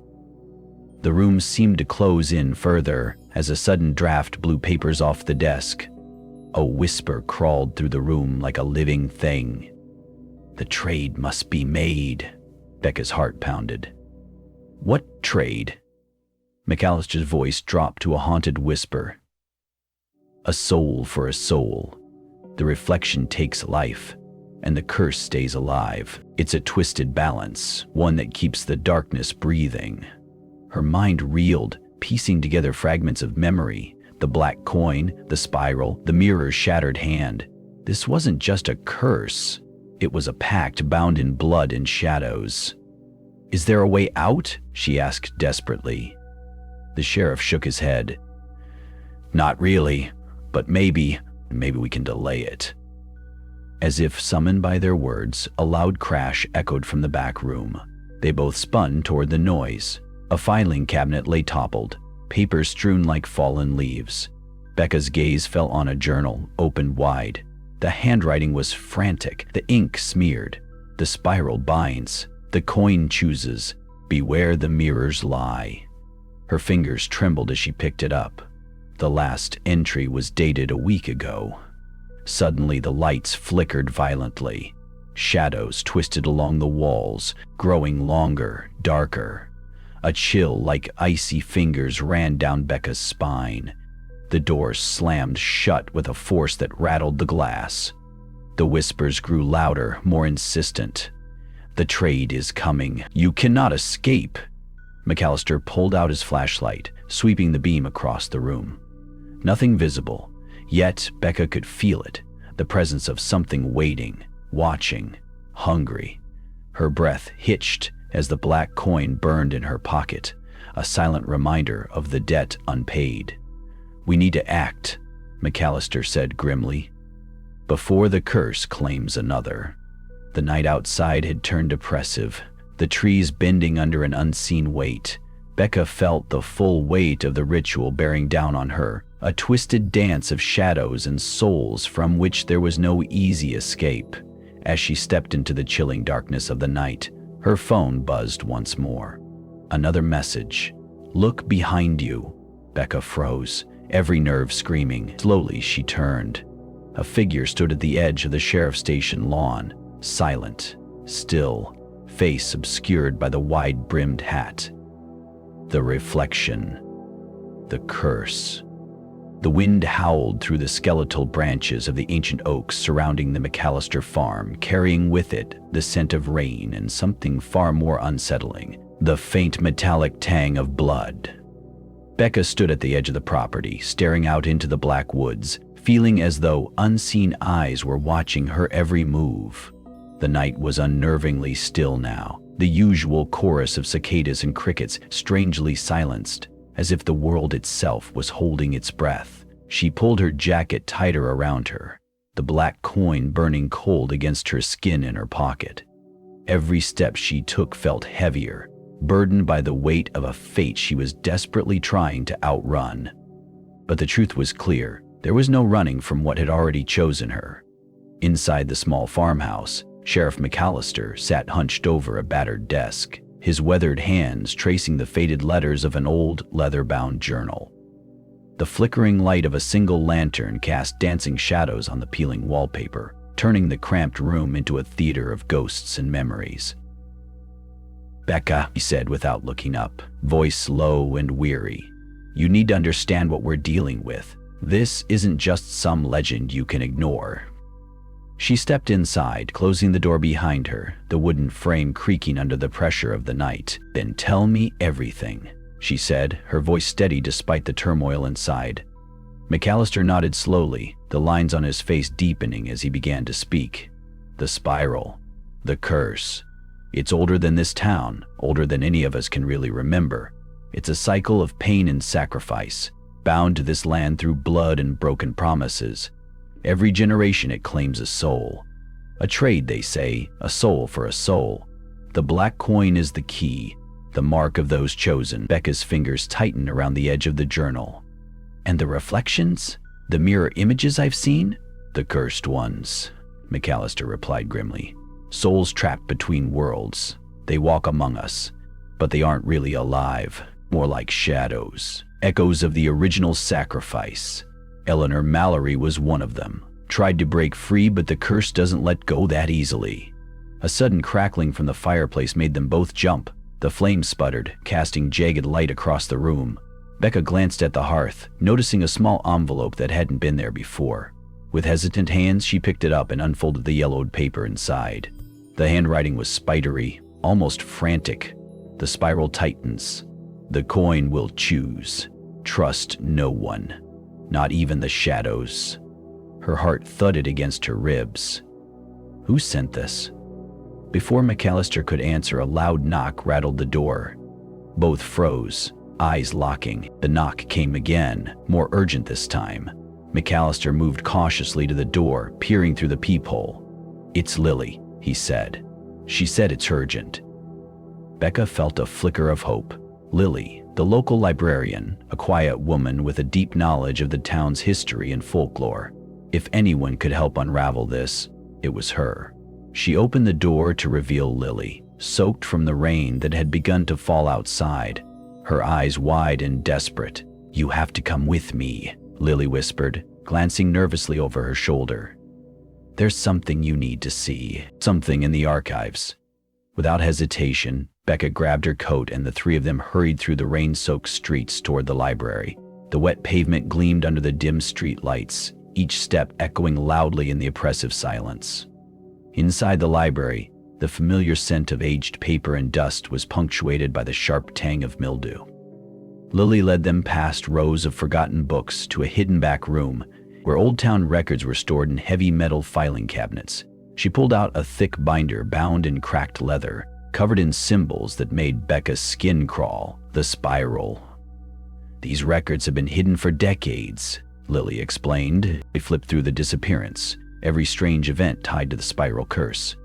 The room seemed to close in further as a sudden draft blew papers off the desk. A whisper crawled through the room like a living thing. The trade must be made. Becca's heart pounded. What trade? McAllister's voice dropped to a haunted whisper. A soul for a soul. The reflection takes life, and the curse stays alive. It's a twisted balance, one that keeps the darkness breathing. Her mind reeled, piecing together fragments of memory. The black coin, the spiral, the mirror's shattered hand. This wasn't just a curse. It was a pact bound in blood and shadows. Is there a way out? She asked desperately. The sheriff shook his head. Not really, but maybe we can delay it. As if summoned by their words, a loud crash echoed from the back room. They both spun toward the noise. A filing cabinet lay toppled, papers strewn like fallen leaves. Becca's gaze fell on a journal, opened wide. The handwriting was frantic, the ink smeared. The spiral binds, the coin chooses. Beware the mirror's lie. Her fingers trembled as she picked it up. The last entry was dated a week ago. Suddenly the lights flickered violently. Shadows twisted along the walls, growing longer, darker. A chill like icy fingers ran down Becca's spine. The door slammed shut with a force that rattled the glass. The whispers grew louder, more insistent. The trade is coming. You cannot escape. McAllister pulled out his flashlight, sweeping the beam across the room. Nothing visible, yet Becca could feel it, the presence of something waiting, watching, hungry. Her breath hitched as the black coin burned in her pocket, a silent reminder of the debt unpaid. We need to act, McAllister said grimly, before the curse claims another. The night outside had turned oppressive, the trees bending under an unseen weight. Becca felt the full weight of the ritual bearing down on her, a twisted dance of shadows and souls from which there was no easy escape. As she stepped into the chilling darkness of the night, her phone buzzed once more. Another message. Look behind you. Becca froze, every nerve screaming. Slowly she turned. A figure stood at the edge of the sheriff's station lawn, silent, still, face obscured by the wide-brimmed hat. The reflection. The curse. The wind howled through the skeletal branches of the ancient oaks surrounding the McAllister farm, carrying with it the scent of rain and something far more unsettling, the faint metallic tang of blood. Becca stood at the edge of the property, staring out into the black woods, feeling as though unseen eyes were watching her every move. The night was unnervingly still now, the usual chorus of cicadas and crickets strangely silenced, as if the world itself was holding its breath. She pulled her jacket tighter around her, the black coin burning cold against her skin in her pocket. Every step she took felt heavier, burdened by the weight of a fate she was desperately trying to outrun. But the truth was clear. There was no running from what had already chosen her. Inside the small farmhouse, Sheriff McAllister sat hunched over a battered desk, his weathered hands tracing the faded letters of an old leather-bound journal. The flickering light of a single lantern cast dancing shadows on the peeling wallpaper, turning the cramped room into a theater of ghosts and memories. "Becca," he said without looking up, voice low and weary, "you need to understand what we're dealing with. This isn't just some legend you can ignore." She stepped inside, closing the door behind her, the wooden frame creaking under the pressure of the night. "Then tell me everything," she said, her voice steady despite the turmoil inside. McAllister nodded slowly, the lines on his face deepening as he began to speak. "The spiral. The curse. It's older than this town, older than any of us can really remember. It's a cycle of pain and sacrifice, bound to this land through blood and broken promises. Every generation it claims a soul. A trade, they say, a soul for a soul. The black coin is the key, the mark of those chosen." Becca's fingers tightened around the edge of the journal. "And the reflections? The mirror images I've seen?" "The cursed ones," McAllister replied grimly. "Souls trapped between worlds. They walk among us, but they aren't really alive. More like shadows, echoes of the original sacrifice. Eleanor Mallory was one of them. Tried to break free, but the curse doesn't let go that easily. A sudden crackling from the fireplace made them both jump. The flame sputtered, casting jagged light across the room. Becca glanced at the hearth, noticing a small envelope that hadn't been there before. With hesitant hands, she picked it up and unfolded the yellowed paper inside. The handwriting was spidery, almost frantic. The spiral tightens. The coin will choose. Trust no one, not even the shadows. Her heart thudded against her ribs. Who sent this? Before McAllister could answer, a loud knock rattled the door. Both froze, eyes locking. The knock came again, more urgent this time. McAllister moved cautiously to the door, peering through the peephole. "It's Lily," he said. "She said it's urgent." Becca felt a flicker of hope. Lily, the local librarian, a quiet woman with a deep knowledge of the town's history and folklore. If anyone could help unravel this, it was her. She opened the door to reveal Lily, soaked from the rain that had begun to fall outside, her eyes wide and desperate. "You have to come with me," Lily whispered, glancing nervously over her shoulder. "There's something you need to see, something in the archives." Without hesitation, Becca grabbed her coat and the three of them hurried through the rain-soaked streets toward the library. The wet pavement gleamed under the dim street lights, each step echoing loudly in the oppressive silence. Inside the library, the familiar scent of aged paper and dust was punctuated by the sharp tang of mildew. Lily led them past rows of forgotten books to a hidden back room where old-town records were stored in heavy metal filing cabinets. She pulled out a thick binder bound in cracked leather, covered in symbols that made Becca's skin crawl, the spiral. "These records have been hidden for decades," Lily explained. They flipped through the disappearance, every strange event tied to the spiral curse.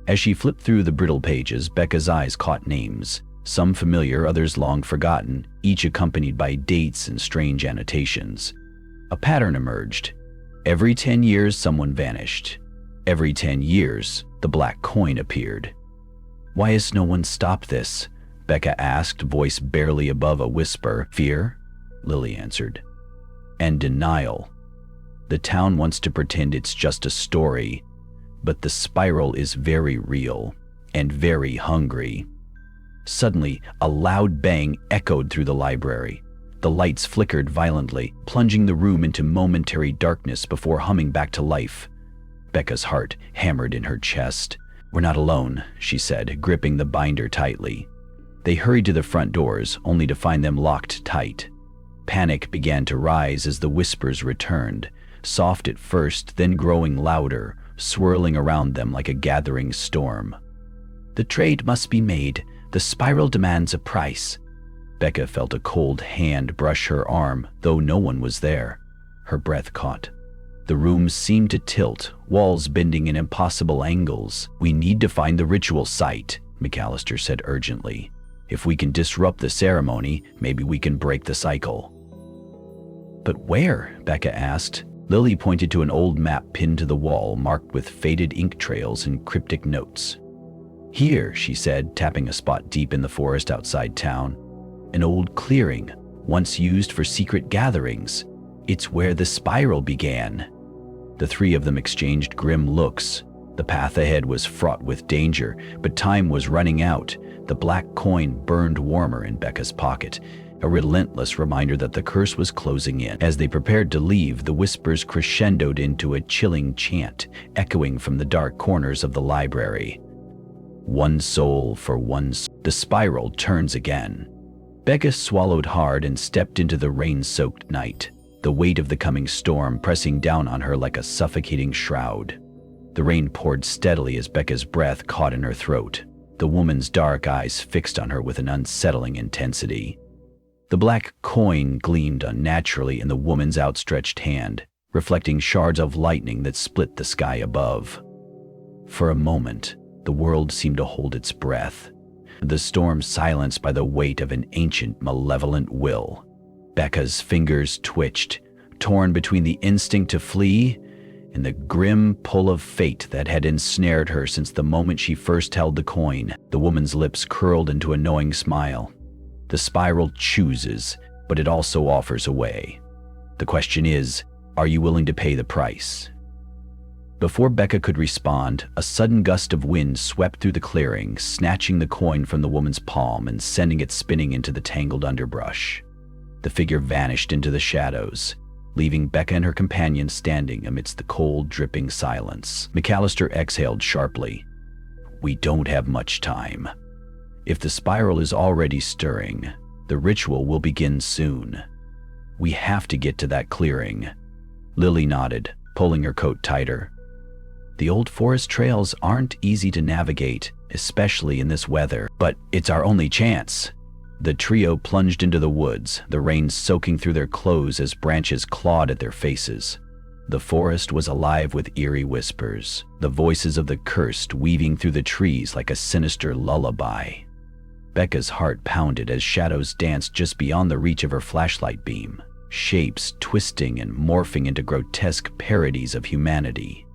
As she flipped through the brittle pages, Becca's eyes caught names, some familiar, others long forgotten, each accompanied by dates and strange annotations. A pattern emerged. Every 10 years, someone vanished. Every 10 years, the black coin appeared. "Why has no one stopped this?" Becca asked, voice barely above a whisper. "Fear," Lily answered. "And denial. The town wants to pretend it's just a story, but the spiral is very real and very hungry." Suddenly, a loud bang echoed through the library. The lights flickered violently, plunging the room into momentary darkness before humming back to life. Becca's heart hammered in her chest. "We're not alone," she said, gripping the binder tightly. They hurried to the front doors, only to find them locked tight. Panic began to rise as the whispers returned, soft at first, then growing louder, swirling around them like a gathering storm. "The trade must be made. The spiral demands a price." Becca felt a cold hand brush her arm, though no one was there. Her breath caught. The room seemed to tilt, walls bending in impossible angles. "We need to find the ritual site," McAllister said urgently. "If we can disrupt the ceremony, maybe we can break the cycle." "But where?" Becca asked. Lily pointed to an old map pinned to the wall, marked with faded ink trails and cryptic notes. "Here," she said, tapping a spot deep in the forest outside town. "An old clearing, once used for secret gatherings. It's where the spiral began." The three of them exchanged grim looks. The path ahead was fraught with danger, but time was running out. The black coin burned warmer in Becca's pocket, a relentless reminder that the curse was closing in. As they prepared to leave, the whispers crescendoed into a chilling chant, echoing from the dark corners of the library. "One soul for one soul. The spiral turns again." Becca swallowed hard and stepped into the rain-soaked night, the weight of the coming storm pressing down on her like a suffocating shroud. The rain poured steadily as Becca's breath caught in her throat, the woman's dark eyes fixed on her with an unsettling intensity. The black coin gleamed unnaturally in the woman's outstretched hand, reflecting shards of lightning that split the sky above. For a moment, the world seemed to hold its breath, the storm silenced by the weight of an ancient, malevolent will. Becca's fingers twitched, torn between the instinct to flee and the grim pull of fate that had ensnared her since the moment she first held the coin. The woman's lips curled into a knowing smile. The spiral chooses, but it also offers a way. The question is, Are you willing to pay the price?" Before Becca could respond, a sudden gust of wind swept through the clearing, snatching the coin from the woman's palm and sending it spinning into the tangled underbrush. The figure vanished into the shadows, leaving Becca and her companion standing amidst the cold, dripping silence. McAllister exhaled sharply. "We don't have much time. If the spiral is already stirring, the ritual will begin soon. We have to get to that clearing." Lily nodded, pulling her coat tighter. "The old forest trails aren't easy to navigate, especially in this weather, but it's our only chance." The trio plunged into the woods, the rain soaking through their clothes as branches clawed at their faces. The forest was alive with eerie whispers, the voices of the cursed weaving through the trees like a sinister lullaby. Becca's heart pounded as shadows danced just beyond the reach of her flashlight beam, shapes twisting and morphing into grotesque parodies of humanity.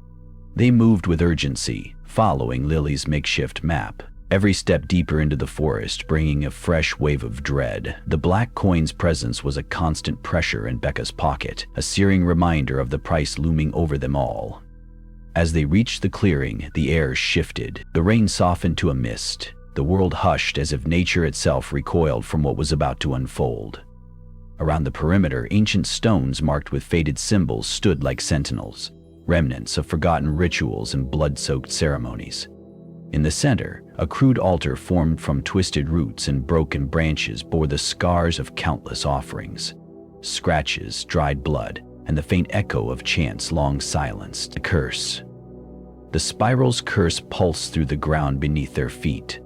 They moved with urgency, following Lily's makeshift map, every step deeper into the forest bringing a fresh wave of dread. The black coin's presence was a constant pressure in Becca's pocket, a searing reminder of the price looming over them all. As they reached the clearing, the air shifted, the rain softened to a mist, the world hushed as if nature itself recoiled from what was about to unfold. Around the perimeter, ancient stones marked with faded symbols stood like sentinels, remnants of forgotten rituals and blood-soaked ceremonies. In the center, a crude altar formed from twisted roots and broken branches bore the scars of countless offerings, scratches, dried blood, and the faint echo of chants long silenced. The curse. The spiral's curse pulsed through the ground beneath their feet,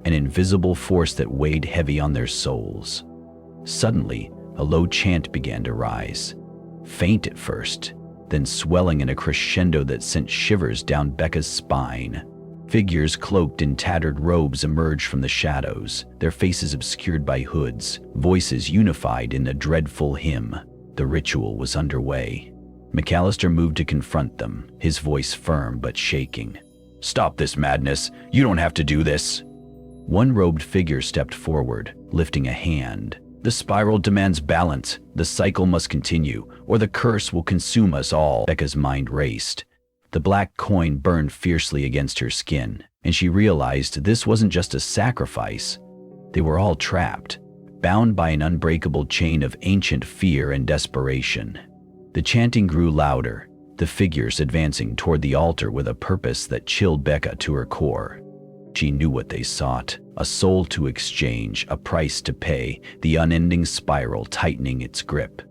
an invisible force that weighed heavy on their souls. Suddenly, a low chant began to rise, faint at first, then swelling in a crescendo that sent shivers down Becca's spine. Figures cloaked in tattered robes emerged from the shadows, their faces obscured by hoods, voices unified in a dreadful hymn. The ritual was underway. McAllister moved to confront them, his voice firm but shaking. "Stop this madness! You don't have to do this!" One robed figure stepped forward, lifting a hand. "The spiral demands balance. The cycle must continue, or the curse will consume us all." Becca's mind raced. The black coin burned fiercely against her skin, and she realized this wasn't just a sacrifice. They were all trapped, bound by an unbreakable chain of ancient fear and desperation. The chanting grew louder, the figures advancing toward the altar with a purpose that chilled Becca to her core. She knew what they sought, a soul to exchange, a price to pay, the unending spiral tightening its grip.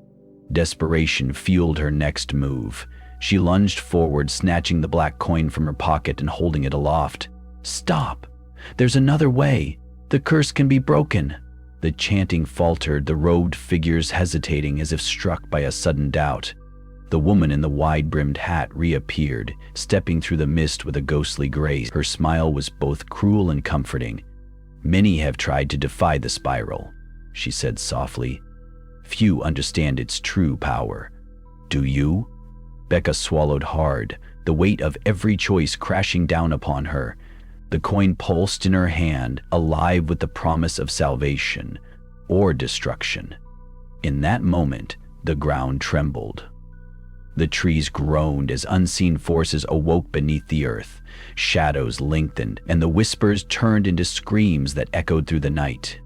Desperation fueled her next move. She lunged forward, snatching the black coin from her pocket and holding it aloft. "Stop! There's another way. The curse can be broken." The chanting faltered, the robed figures hesitating as if struck by a sudden doubt. The woman in the wide-brimmed hat reappeared, stepping through the mist with a ghostly grace. Her smile was both cruel and comforting. "Many have tried to defy the spiral," she said softly. "Few understand its true power. Do you?" Becca swallowed hard, the weight of every choice crashing down upon her. The coin pulsed in her hand, alive with the promise of salvation or destruction. In that moment, the ground trembled. The trees groaned as unseen forces awoke beneath the earth. Shadows lengthened, and the whispers turned into screams that echoed through the night.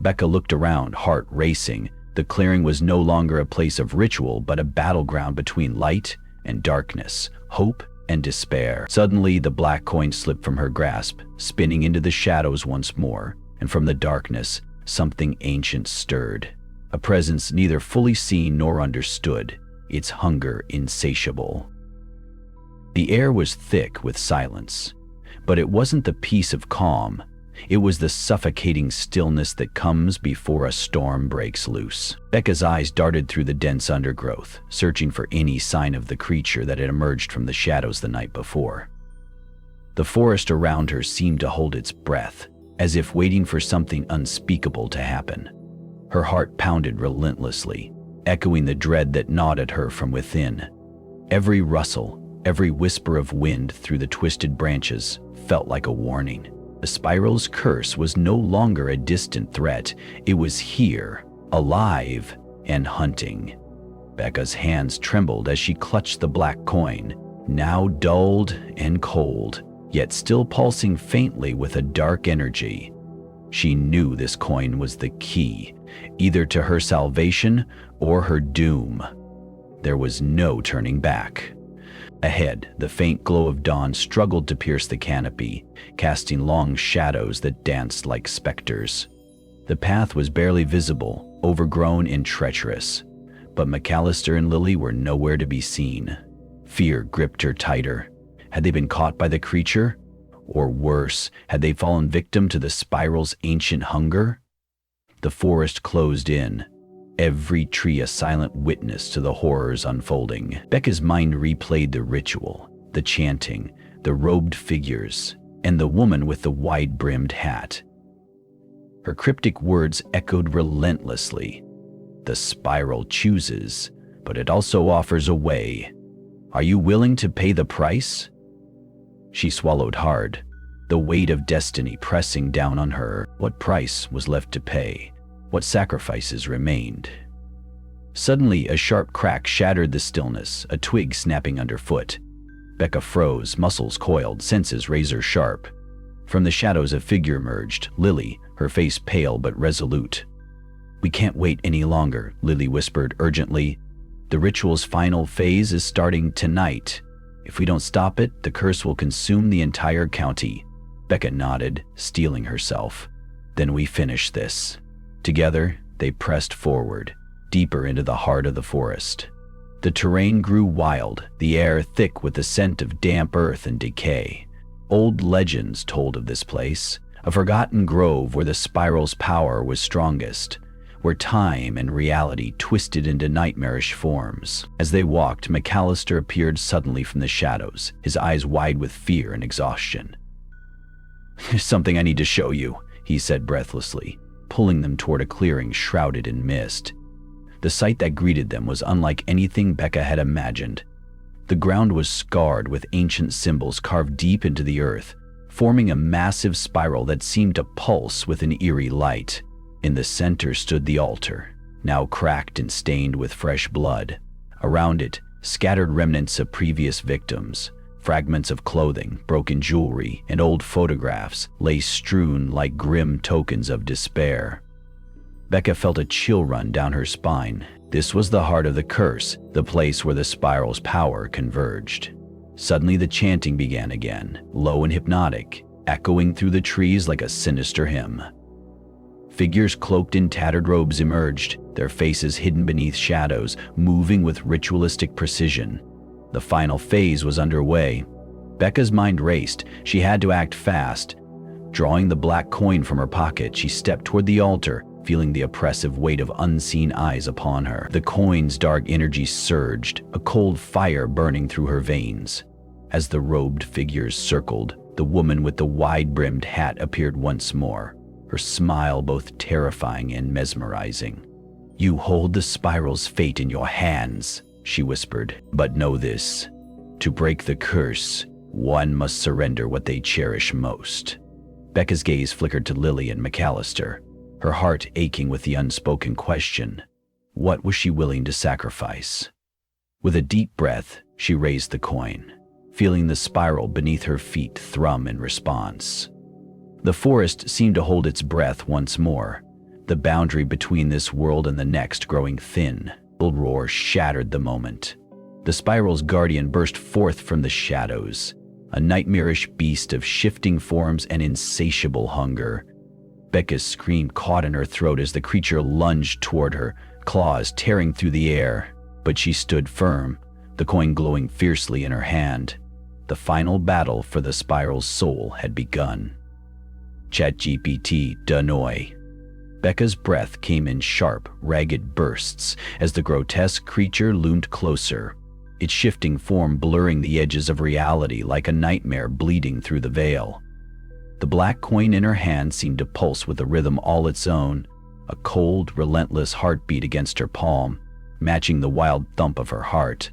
Becca looked around, heart racing. The clearing was no longer a place of ritual, but a battleground between light and darkness, hope and despair. Suddenly, the black coin slipped from her grasp, spinning into the shadows once more, and from the darkness, something ancient stirred. A presence neither fully seen nor understood, its hunger insatiable. The air was thick with silence, but it wasn't the peace of calm. It was the suffocating stillness that comes before a storm breaks loose. Becca's eyes darted through the dense undergrowth, searching for any sign of the creature that had emerged from the shadows the night before. The forest around her seemed to hold its breath, as if waiting for something unspeakable to happen. Her heart pounded relentlessly, echoing the dread that gnawed at her from within. Every rustle, every whisper of wind through the twisted branches felt like a warning. The spiral's curse was no longer a distant threat. It was here, alive and hunting. Becca's hands trembled as she clutched the black coin, now dulled and cold, yet still pulsing faintly with a dark energy. She knew this coin was the key, either to her salvation or her doom. There was no turning back. Ahead, the faint glow of dawn struggled to pierce the canopy, casting long shadows that danced like specters. The path was barely visible, overgrown and treacherous, but McAllister and Lily were nowhere to be seen. Fear gripped her tighter. Had they been caught by the creature? Or worse, had they fallen victim to the spiral's ancient hunger? The forest closed in, every tree a silent witness to the horrors unfolding. Becca's mind replayed the ritual, the chanting, the robed figures, and the woman with the wide-brimmed hat. Her cryptic words echoed relentlessly. The spiral chooses, but it also offers a way. Are you willing to pay the price? She swallowed hard, the weight of destiny pressing down on her. What price was left to pay? What sacrifices remained? Suddenly, a sharp crack shattered the stillness, a twig snapping underfoot. Becca froze, muscles coiled, senses razor sharp. From the shadows a figure emerged, Lily, her face pale but resolute. "We can't wait any longer," Lily whispered urgently. "The ritual's final phase is starting tonight. If we don't stop it, the curse will consume the entire county." Becca nodded, steeling herself. "Then we finish this." Together, they pressed forward, deeper into the heart of the forest. The terrain grew wild, the air thick with the scent of damp earth and decay. Old legends told of this place, a forgotten grove where the spiral's power was strongest, where time and reality twisted into nightmarish forms. As they walked, McAllister appeared suddenly from the shadows, his eyes wide with fear and exhaustion. "There's something I need to show you," he said breathlessly, pulling them toward a clearing shrouded in mist. The sight that greeted them was unlike anything Becca had imagined. The ground was scarred with ancient symbols carved deep into the earth, forming a massive spiral that seemed to pulse with an eerie light. In the center stood the altar, now cracked and stained with fresh blood. Around it, scattered remnants of previous victims, fragments of clothing, broken jewelry, and old photographs lay strewn like grim tokens of despair. Becca felt a chill run down her spine. This was the heart of the curse, the place where the spiral's power converged. Suddenly the chanting began again, low and hypnotic, echoing through the trees like a sinister hymn. Figures cloaked in tattered robes emerged, their faces hidden beneath shadows, moving with ritualistic precision. The final phase was underway. Becca's mind raced. She had to act fast. Drawing the black coin from her pocket, she stepped toward the altar, feeling the oppressive weight of unseen eyes upon her. The coin's dark energy surged, a cold fire burning through her veins. As the robed figures circled, the woman with the wide-brimmed hat appeared once more, her smile both terrifying and mesmerizing. "You hold the spiral's fate in your hands," she whispered. "But know this, to break the curse, one must surrender what they cherish most." Becca's gaze flickered to Lily and McAllister, her heart aching with the unspoken question. What was she willing to sacrifice? With a deep breath, she raised the coin, feeling the spiral beneath her feet thrum in response. The forest seemed to hold its breath once more, the boundary between this world and the next growing thin. A roar shattered the moment. The spiral's guardian burst forth from the shadows, a nightmarish beast of shifting forms and insatiable hunger. Becca's scream caught in her throat as the creature lunged toward her, claws tearing through the air. But she stood firm, the coin glowing fiercely in her hand. The final battle for the spiral's soul had begun. ChatGPT Danoy. Becca's breath came in sharp, ragged bursts as the grotesque creature loomed closer, its shifting form blurring the edges of reality like a nightmare bleeding through the veil. The black coin in her hand seemed to pulse with a rhythm all its own, a cold, relentless heartbeat against her palm, matching the wild thump of her heart.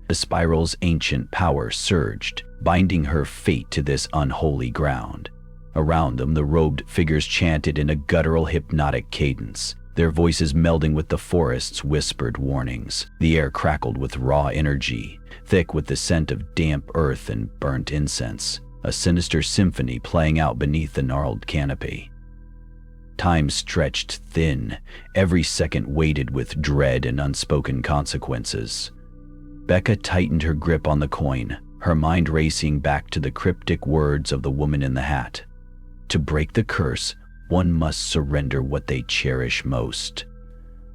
The spiral's ancient power surged, binding her fate to this unholy ground. Around them, the robed figures chanted in a guttural, hypnotic cadence, their voices melding with the forest's whispered warnings. The air crackled with raw energy, thick with the scent of damp earth and burnt incense, a sinister symphony playing out beneath the gnarled canopy. Time stretched thin, every second weighted with dread and unspoken consequences. Becca tightened her grip on the coin, her mind racing back to the cryptic words of the woman in the hat. To break the curse, one must surrender what they cherish most.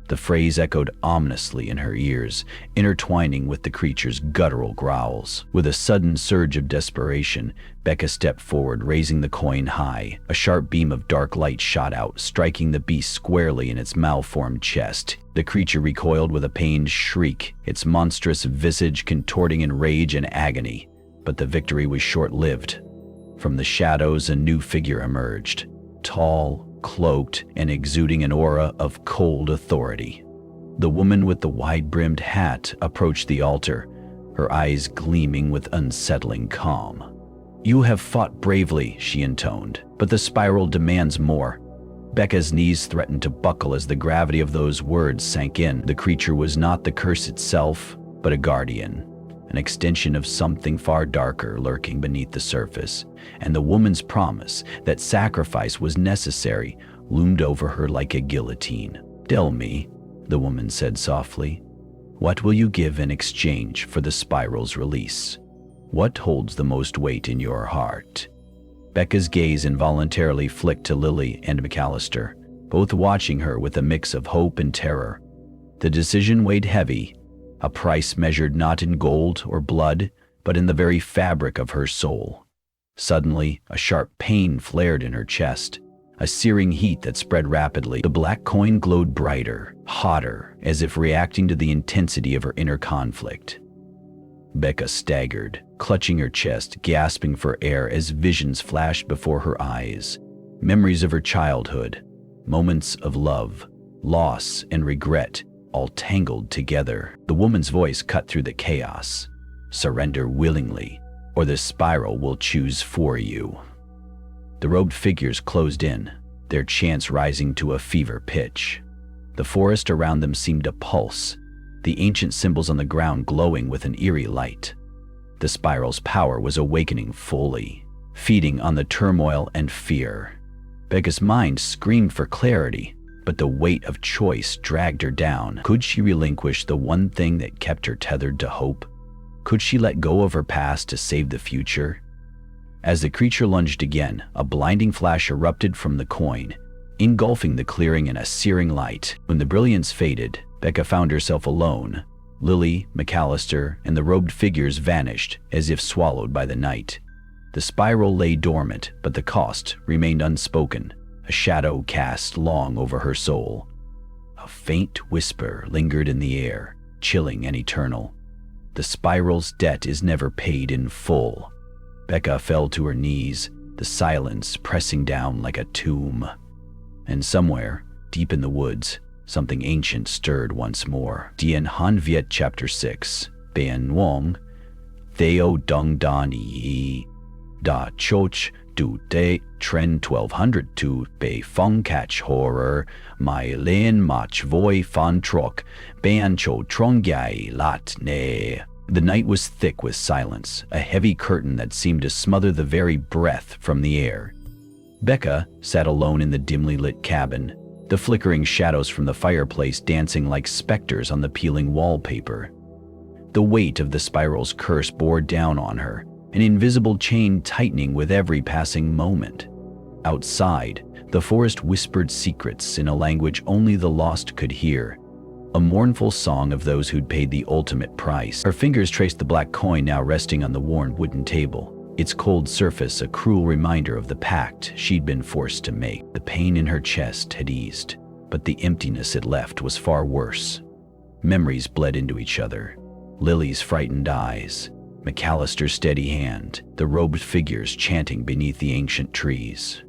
The phrase echoed ominously in her ears, intertwining with the creature's guttural growls. With a sudden surge of desperation, Becca stepped forward, raising the coin high. A sharp beam of dark light shot out, striking the beast squarely in its malformed chest. The creature recoiled with a pained shriek, its monstrous visage contorting in rage and agony. But the victory was short-lived. From the shadows, a new figure emerged, tall, cloaked, and exuding an aura of cold authority. The woman with the wide-brimmed hat approached the altar, her eyes gleaming with unsettling calm. "You have fought bravely," she intoned, "but the spiral demands more." Becca's knees threatened to buckle as the gravity of those words sank in. The creature was not the curse itself, but a guardian, an extension of something far darker lurking beneath the surface, and the woman's promise that sacrifice was necessary loomed over her like a guillotine. "Tell me," the woman said softly, "what will you give in exchange for the spiral's release? What holds the most weight in your heart?" Becca's gaze involuntarily flicked to Lily and McAllister, both watching her with a mix of hope and terror. The decision weighed heavy, a price measured not in gold or blood, but in the very fabric of her soul. Suddenly, a sharp pain flared in her chest, a searing heat that spread rapidly. The black coin glowed brighter, hotter, as if reacting to the intensity of her inner conflict. Becca staggered, clutching her chest, gasping for air as visions flashed before her eyes. Memories of her childhood, moments of love, loss, and regret, all tangled together. The woman's voice cut through the chaos. "Surrender willingly, or the spiral will choose for you." The robed figures closed in, their chants rising to a fever pitch. The forest around them seemed to pulse, the ancient symbols on the ground glowing with an eerie light. The spiral's power was awakening fully, feeding on the turmoil and fear. Becca's mind screamed for clarity, but the weight of choice dragged her down. Could she relinquish the one thing that kept her tethered to hope? Could she let go of her past to save the future? As the creature lunged again, a blinding flash erupted from the coin, engulfing the clearing in a searing light. When the brilliance faded, Becca found herself alone. Lily, McAllister, and the robed figures vanished as if swallowed by the night. The spiral lay dormant, but the cost remained unspoken, a shadow cast long over her soul. A faint whisper lingered in the air, chilling and eternal. The spiral's debt is never paid in full. Becca fell to her knees, the silence pressing down like a tomb. And somewhere, deep in the woods, something ancient stirred once more. Dien Han Viet Chapter 6, Ban Wong, Theo Dung Dan Yi, Da Choch Du De Tren 1200 Tu Bei Fong Catch Horror, Mai Lin Mach Voi Fan Trok, Ban Cho Trong Gai Lat Ne. The night was thick with silence, a heavy curtain that seemed to smother the very breath from the air. Becca sat alone in the dimly lit cabin, the flickering shadows from the fireplace dancing like specters on the peeling wallpaper. The weight of the spiral's curse bore down on her, an invisible chain tightening with every passing moment. Outside, the forest whispered secrets in a language only the lost could hear, a mournful song of those who'd paid the ultimate price. Her fingers traced the black coin now resting on the worn wooden table, its cold surface a cruel reminder of the pact she'd been forced to make. The pain in her chest had eased, but the emptiness it left was far worse. Memories bled into each other. Lily's frightened eyes, McAllister's steady hand, the robed figures chanting beneath the ancient trees.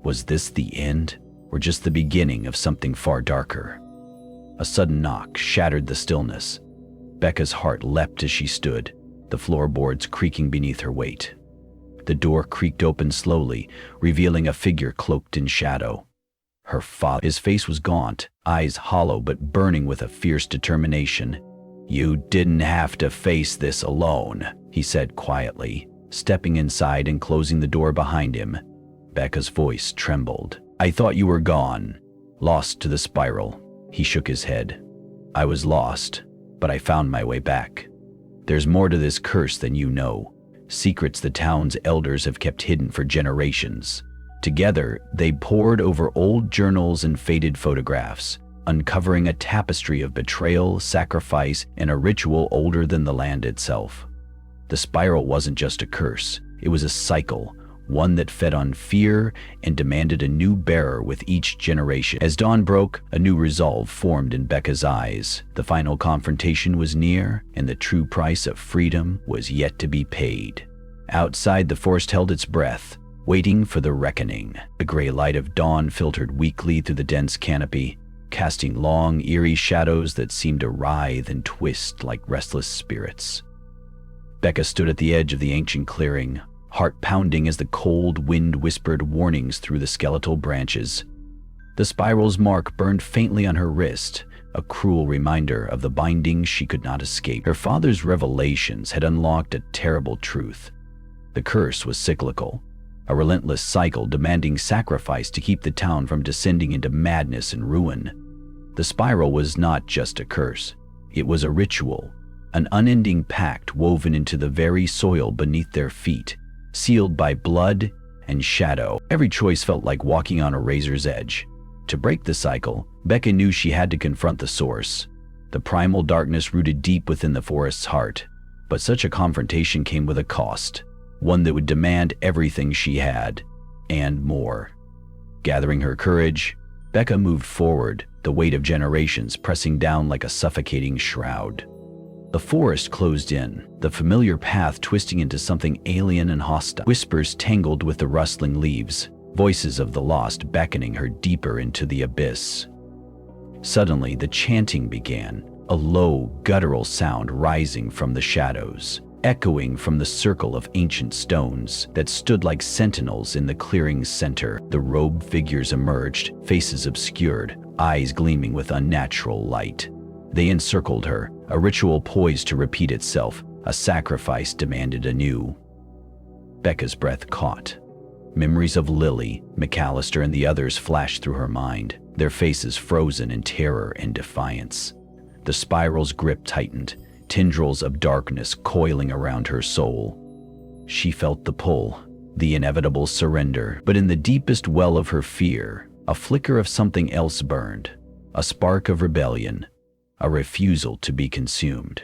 Was this the end, or just the beginning of something far darker? A sudden knock shattered the stillness. Becca's heart leapt as she stood, the floorboards creaking beneath her weight. The door creaked open slowly, revealing a figure cloaked in shadow. Her father. His face was gaunt, eyes hollow but burning with a fierce determination. "You didn't have to face this alone," he said quietly, stepping inside and closing the door behind him. Becca's voice trembled. "I thought you were gone, lost to the spiral." He shook his head. "I was lost, but I found my way back. There's more to this curse than you know. Secrets the town's elders have kept hidden for generations." Together, they pored over old journals and faded photographs, uncovering a tapestry of betrayal, sacrifice, and a ritual older than the land itself. The spiral wasn't just a curse, it was a cycle, one that fed on fear and demanded a new bearer with each generation. As dawn broke, a new resolve formed in Becca's eyes. The final confrontation was near, and the true price of freedom was yet to be paid. Outside, the forest held its breath, waiting for the reckoning. The gray light of dawn filtered weakly through the dense canopy, casting long, eerie shadows that seemed to writhe and twist like restless spirits. Becca stood at the edge of the ancient clearing, heart pounding as the cold wind whispered warnings through the skeletal branches. The spiral's mark burned faintly on her wrist, a cruel reminder of the binding she could not escape. Her father's revelations had unlocked a terrible truth. The curse was cyclical, a relentless cycle demanding sacrifice to keep the town from descending into madness and ruin. The spiral was not just a curse, it was a ritual, an unending pact woven into the very soil beneath their feet, sealed by blood and shadow. Every choice felt like walking on a razor's edge. To break the cycle, Becca knew she had to confront the source, the primal darkness rooted deep within the forest's heart. But such a confrontation came with a cost, one that would demand everything she had, and more. Gathering her courage, Becca moved forward, the weight of generations pressing down like a suffocating shroud. The forest closed in, the familiar path twisting into something alien and hostile. Whispers tangled with the rustling leaves, voices of the lost beckoning her deeper into the abyss. Suddenly, the chanting began, a low, guttural sound rising from the shadows, echoing from the circle of ancient stones that stood like sentinels in the clearing's center. The robed figures emerged, faces obscured, eyes gleaming with unnatural light. They encircled her, a ritual poised to repeat itself, a sacrifice demanded anew. Becca's breath caught. Memories of Lily, McAllister, and the others flashed through her mind, their faces frozen in terror and defiance. The spiral's grip tightened, tendrils of darkness coiling around her soul. She felt the pull, the inevitable surrender, but in the deepest well of her fear, a flicker of something else burned, a spark of rebellion, a refusal to be consumed.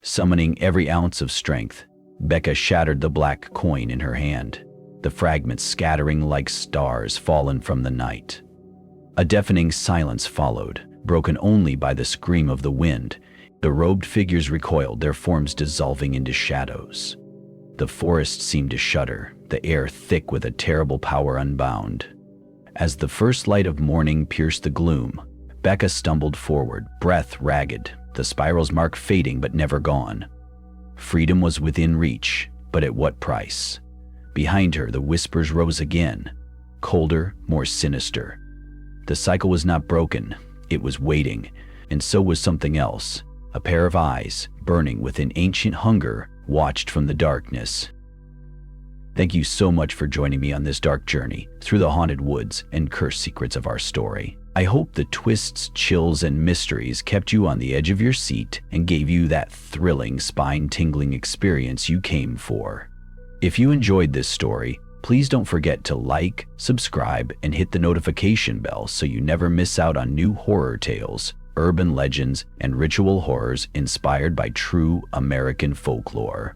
Summoning every ounce of strength, Becca shattered the black coin in her hand, the fragments scattering like stars fallen from the night. A deafening silence followed, broken only by the scream of the wind. The robed figures recoiled, their forms dissolving into shadows. The forest seemed to shudder, the air thick with a terrible power unbound. As the first light of morning pierced the gloom, Becca stumbled forward, breath ragged, the spiral's mark fading but never gone. Freedom was within reach, but at what price? Behind her, the whispers rose again, colder, more sinister. The cycle was not broken, it was waiting, and so was something else. A pair of eyes, burning with an ancient hunger, watched from the darkness. Thank you so much for joining me on this dark journey through the haunted woods and cursed secrets of our story. I hope the twists, chills, and mysteries kept you on the edge of your seat and gave you that thrilling, spine-tingling experience you came for. If you enjoyed this story, please don't forget to like, subscribe, and hit the notification bell so you never miss out on new horror tales, urban legends, and ritual horrors inspired by true American folklore.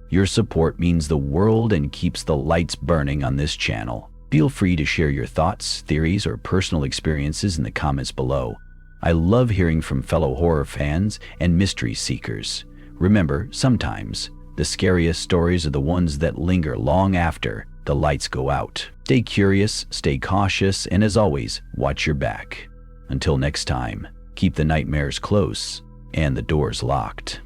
Your support means the world and keeps the lights burning on this channel. Feel free to share your thoughts, theories, or personal experiences in the comments below. I love hearing from fellow horror fans and mystery seekers. Remember, sometimes the scariest stories are the ones that linger long after the lights go out. Stay curious, stay cautious, and as always, watch your back. Until next time, keep the nightmares close and the doors locked.